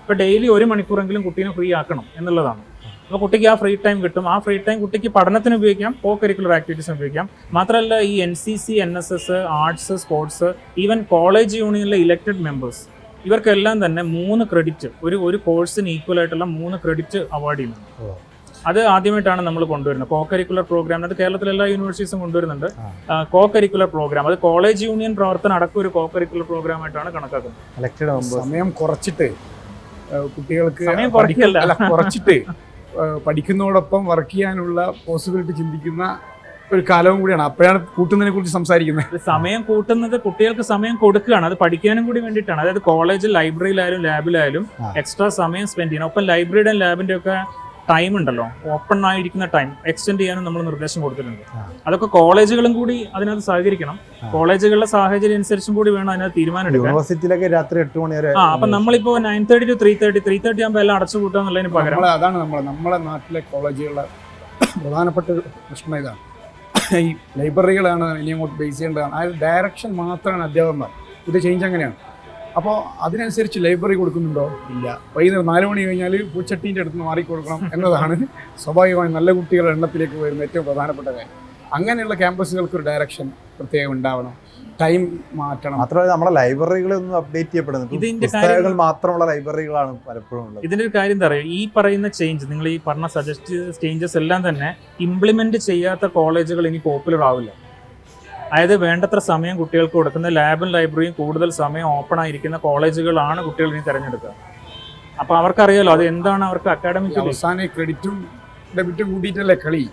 ഇപ്പൊ ഡെയിലി 1 മണിക്കൂറെങ്കിലും കുട്ടീനെ ഫ്രീ ആക്കണം എന്നുള്ളതാണ്. അപ്പോൾ കുട്ടിക്ക് ആ ഫ്രീ ടൈം കിട്ടും. ആ ഫ്രീ ടൈം കുട്ടിക്ക് പഠനത്തിന് ഉപയോഗിക്കാം, കോ കരിക്കുലർ ആക്ടിവിറ്റീസിന് ഉപയോഗിക്കാം. മാത്രമല്ല ഈ NCC, NSS, arts, sports, even college യൂണിയനിലെ ഇലക്റ്റഡ് മെമ്പേഴ്സ്, ഇവർക്കെല്ലാം തന്നെ 3 ക്രെഡിറ്റ്, ഒരു കോഴ്സിന് ഈക്വൽ ആയിട്ടുള്ള 3 ക്രെഡിറ്റ് അവാർഡ് ചെയ്യുന്നുണ്ട്. അത് ആദ്യമായിട്ടാണ് നമ്മൾ കൊണ്ടുവരുന്നത്. കോ കരിക്കുലർ പ്രോഗ്രാം, അത് കേരളത്തിലെ എല്ലാ യൂണിവേഴ്സിറ്റീസും കൊണ്ടുവരുന്നുണ്ട്. കോ കരിക്കുലർ പ്രോഗ്രാം, അത് കോളേജ് യൂണിയൻ പ്രവർത്തനം അടക്കം ഒരു കോ കരിക്കുലർ പ്രോഗ്രാം ആയിട്ടാണ് കണക്കാക്കുന്നത്. സമയം കുറച്ചിട്ട് കുട്ടികൾക്ക് സമയം കുറയ്ക്കല്ല, കുറച്ചിട്ട് പഠിക്കുന്നതോടൊപ്പം വർക്ക് ചെയ്യാനുള്ള പോസിബിലിറ്റി ചിന്തിക്കുന്ന ഒരു കാലവും കൂടിയാണ്. അപ്പോഴാണ് കൂട്ടുന്നതിനെ കുറിച്ച് സംസാരിക്കുന്നത്. സമയം കൂട്ടുന്നത് കുട്ടികൾക്ക് സമയം കൊടുക്കുകയാണ്, അത് പഠിക്കാനും കൂടി വേണ്ടിയിട്ടാണ്. അതായത് കോളേജിൽ ലൈബ്രറിയിലായാലും ലാബിലായാലും എക്സ്ട്രാ സമയം സ്പെൻഡ് ചെയ്യണം. ഒപ്പം ലൈബ്രറിയുടെയും ലാബിൻ്റെ ഒക്കെ ടൈം ഉണ്ടല്ലോ, ഓപ്പൺ ആയിരിക്കുന്ന ടൈം എക്സ്റ്റെൻഡ് ചെയ്യാനും നമ്മൾ നിർദ്ദേശം കൊടുത്തിട്ടുണ്ട്. അതൊക്കെ കോളേജുകളും കൂടി അതിനകത്ത് സഹകരിക്കണം. കോളേജുകളുടെ സാഹചര്യം അനുസരിച്ചും കൂടി വേണം അതിനകത്ത് തീരുമാനം എടുക്കാൻ. യൂണിവേഴ്സിറ്റിയിലൊക്കെ രാത്രി 8 മണി വരെ. അപ്പൊ നമ്മളിപ്പോ 9:30 to 3:30 ആകുമ്പോൾ എല്ലാം അടച്ചു കൂട്ടാന്നുള്ളതിന് പകരം അതാണ് നമ്മളെ നാട്ടിലെ കോളേജുകളുടെ പ്രധാനപ്പെട്ട ഒരു പ്രശ്നം. ഇതാണ് ഈ ലൈബ്രറികളാണ് ഇനി അങ്ങോട്ട് ബേസ് ചെയ്യേണ്ടതാണ്. ആ ഒരു ഡയറക്ഷൻ മാത്രമാണ് അധ്യാപകന്മാർ. ഇത് ചേഞ്ച് അങ്ങനെയാണ്. അപ്പോൾ അതിനനുസരിച്ച് ലൈബ്രറി കൊടുക്കുന്നുണ്ടോ? ഇല്ല. വൈകുന്നേരം 4 മണി കഴിഞ്ഞാൽ പൂച്ചട്ടീൻ്റെ അടുത്ത് മാറിക്കൊടുക്കണം എന്നതാണ് സ്വാഭാവികമായി നല്ല കുട്ടികളുടെ എണ്ണത്തിലേക്ക് വരുന്ന ഏറ്റവും പ്രധാനപ്പെട്ട കാര്യം. അങ്ങനെയുള്ള ക്യാമ്പസുകൾക്ക് ഒരു ഡയറക്ഷൻ പ്രത്യേകം ഉണ്ടാവണം, ടൈം മാറ്റണം. മാത്രമല്ല നമ്മുടെ ലൈബ്രറികളൊന്നും അപ്ഡേറ്റ് ചെയ്യപ്പെടുന്നു. പുസ്തകങ്ങൾ മാത്രമുള്ള ലൈബ്രറികളാണ് പലപ്പോഴും ഉള്ളത്. ഇതിന്റെ ഒരു കാര്യം എന്താ പറയുക, ഈ പറയുന്ന ചേഞ്ച്, നിങ്ങൾ ഈ പറഞ്ഞ സജസ്റ്റ് ചെയ്ത ചേഞ്ചസ് എല്ലാം തന്നെ ഇംപ്ലിമെന്റ് ചെയ്യാത്ത കോളേജുകൾ ഇനി പോപ്പുലർ ആവില്ല. അതായത് വേണ്ടത്ര സമയം കുട്ടികൾക്ക് കൊടുക്കുന്ന ലാബും ലൈബ്രറിയും കൂടുതൽ സമയം ഓപ്പൺ ആയിരിക്കുന്ന കോളേജുകളാണ് കുട്ടികൾ ഇനി തിരഞ്ഞെടുക്കുക. അപ്പൊ അവർക്കറിയാലോ അത് എന്താണ് അവർക്ക് അക്കാഡമിക്. അവസാന ക്രെഡിറ്റും ഡെബിറ്റും കൂട്ടിയിട്ടല്ലേ കളി.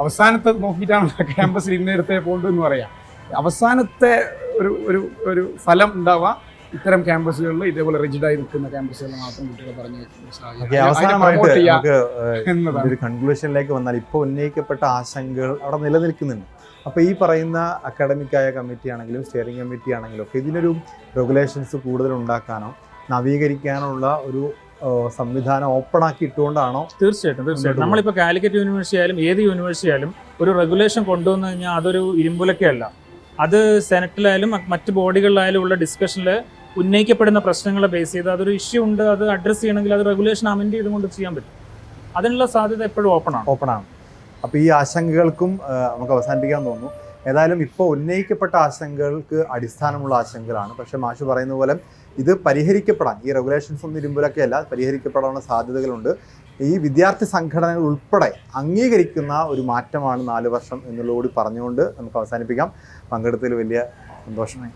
അവസാനത്തെ നോക്കിയിട്ടാണ് ക്യാമ്പസിൽ ഇന്നേരത്തെ പോകേണ്ടതെന്ന് പറയാം. അവസാനത്തെ ഒരു ഫലം ഉണ്ടാവുക ഇത്തരം ക്യാമ്പസുകളിൽ, ഇതേപോലെ റിജിഡായി നിൽക്കുന്ന ക്യാമ്പസുകളിൽ മാത്രം കുട്ടികളെ പറഞ്ഞു അവസാനമായിട്ട് ഒരു കൺക്ലൂഷനിലേക്ക് വന്നാൽ ഇപ്പോൾ ഉന്നയിക്കപ്പെട്ട ആശങ്കകൾ അവിടെ നിലനിൽക്കുന്നുണ്ട്. അപ്പോൾ ഈ പറയുന്ന അക്കാഡമിക്കായ കമ്മിറ്റി ആണെങ്കിലും സ്റ്റിയറിംഗ് കമ്മിറ്റി ആണെങ്കിലും ഒക്കെ ഇതിനൊരു റെഗുലേഷൻസ് കൂടുതൽ ഉണ്ടാക്കാനോ നവീകരിക്കാനുള്ള ഒരു സംവിധാനം ഓപ്പൺ ആക്കി ഇട്ടുകൊണ്ടാണോ? തീർച്ചയായിട്ടും നമ്മളിപ്പോൾ കാലിക്കറ്റ് യൂണിവേഴ്സിറ്റി ആയാലും ഏത് യൂണിവേഴ്സിറ്റി ആയാലും ഒരു റെഗുലേഷൻ കൊണ്ടുവന്നു കഴിഞ്ഞാൽ അതൊരു ഇരുമ്പുലക്കല്ല. അത് സെനറ്റിലായാലും മറ്റ് ബോഡികളിലായാലും ഉള്ള ഡിസ്കഷനിൽ ഉന്നയിക്കപ്പെടുന്ന പ്രശ്നങ്ങളെ ബേസ് ചെയ്ത് അതൊരു ഇഷ്യൂ ഉണ്ട്, അത് അഡ്രസ്സ് ചെയ്യണമെങ്കിൽ അത് റെഗുലേഷൻ അമെൻഡ് ചെയ്തുകൊണ്ട് ചെയ്യാൻ പറ്റും. അതിനുള്ള സാധ്യത എപ്പോഴും ഓപ്പണാണ്. അപ്പോൾ ഈ ആശങ്കകൾക്കും നമുക്ക് അവസാനിപ്പിക്കാൻ തോന്നുന്നു. ഏതായാലും ഇപ്പോൾ ഉന്നയിക്കപ്പെട്ട ആശങ്കകൾക്ക് അടിസ്ഥാനമുള്ള ആശങ്കകളാണ്. പക്ഷേ മാഷ് പറയുന്ന പോലെ ഇത് പരിഹരിക്കപ്പെടാൻ, ഈ റെഗുലേഷൻസ് ഒന്നും ഇരുമ്പുലൊക്കെയല്ല, പരിഹരിക്കപ്പെടാനുള്ള സാധ്യതകളുണ്ട്. ഈ വിദ്യാർത്ഥി സംഘടനകൾ ഉൾപ്പെടെ അംഗീകരിക്കുന്ന ഒരു മാറ്റമാണ് 4 വർഷം എന്നുള്ളതുകൂടി പറഞ്ഞുകൊണ്ട് നമുക്ക് അവസാനിപ്പിക്കാം. പങ്കെടുത്തതിൽ വലിയ സന്തോഷമായി.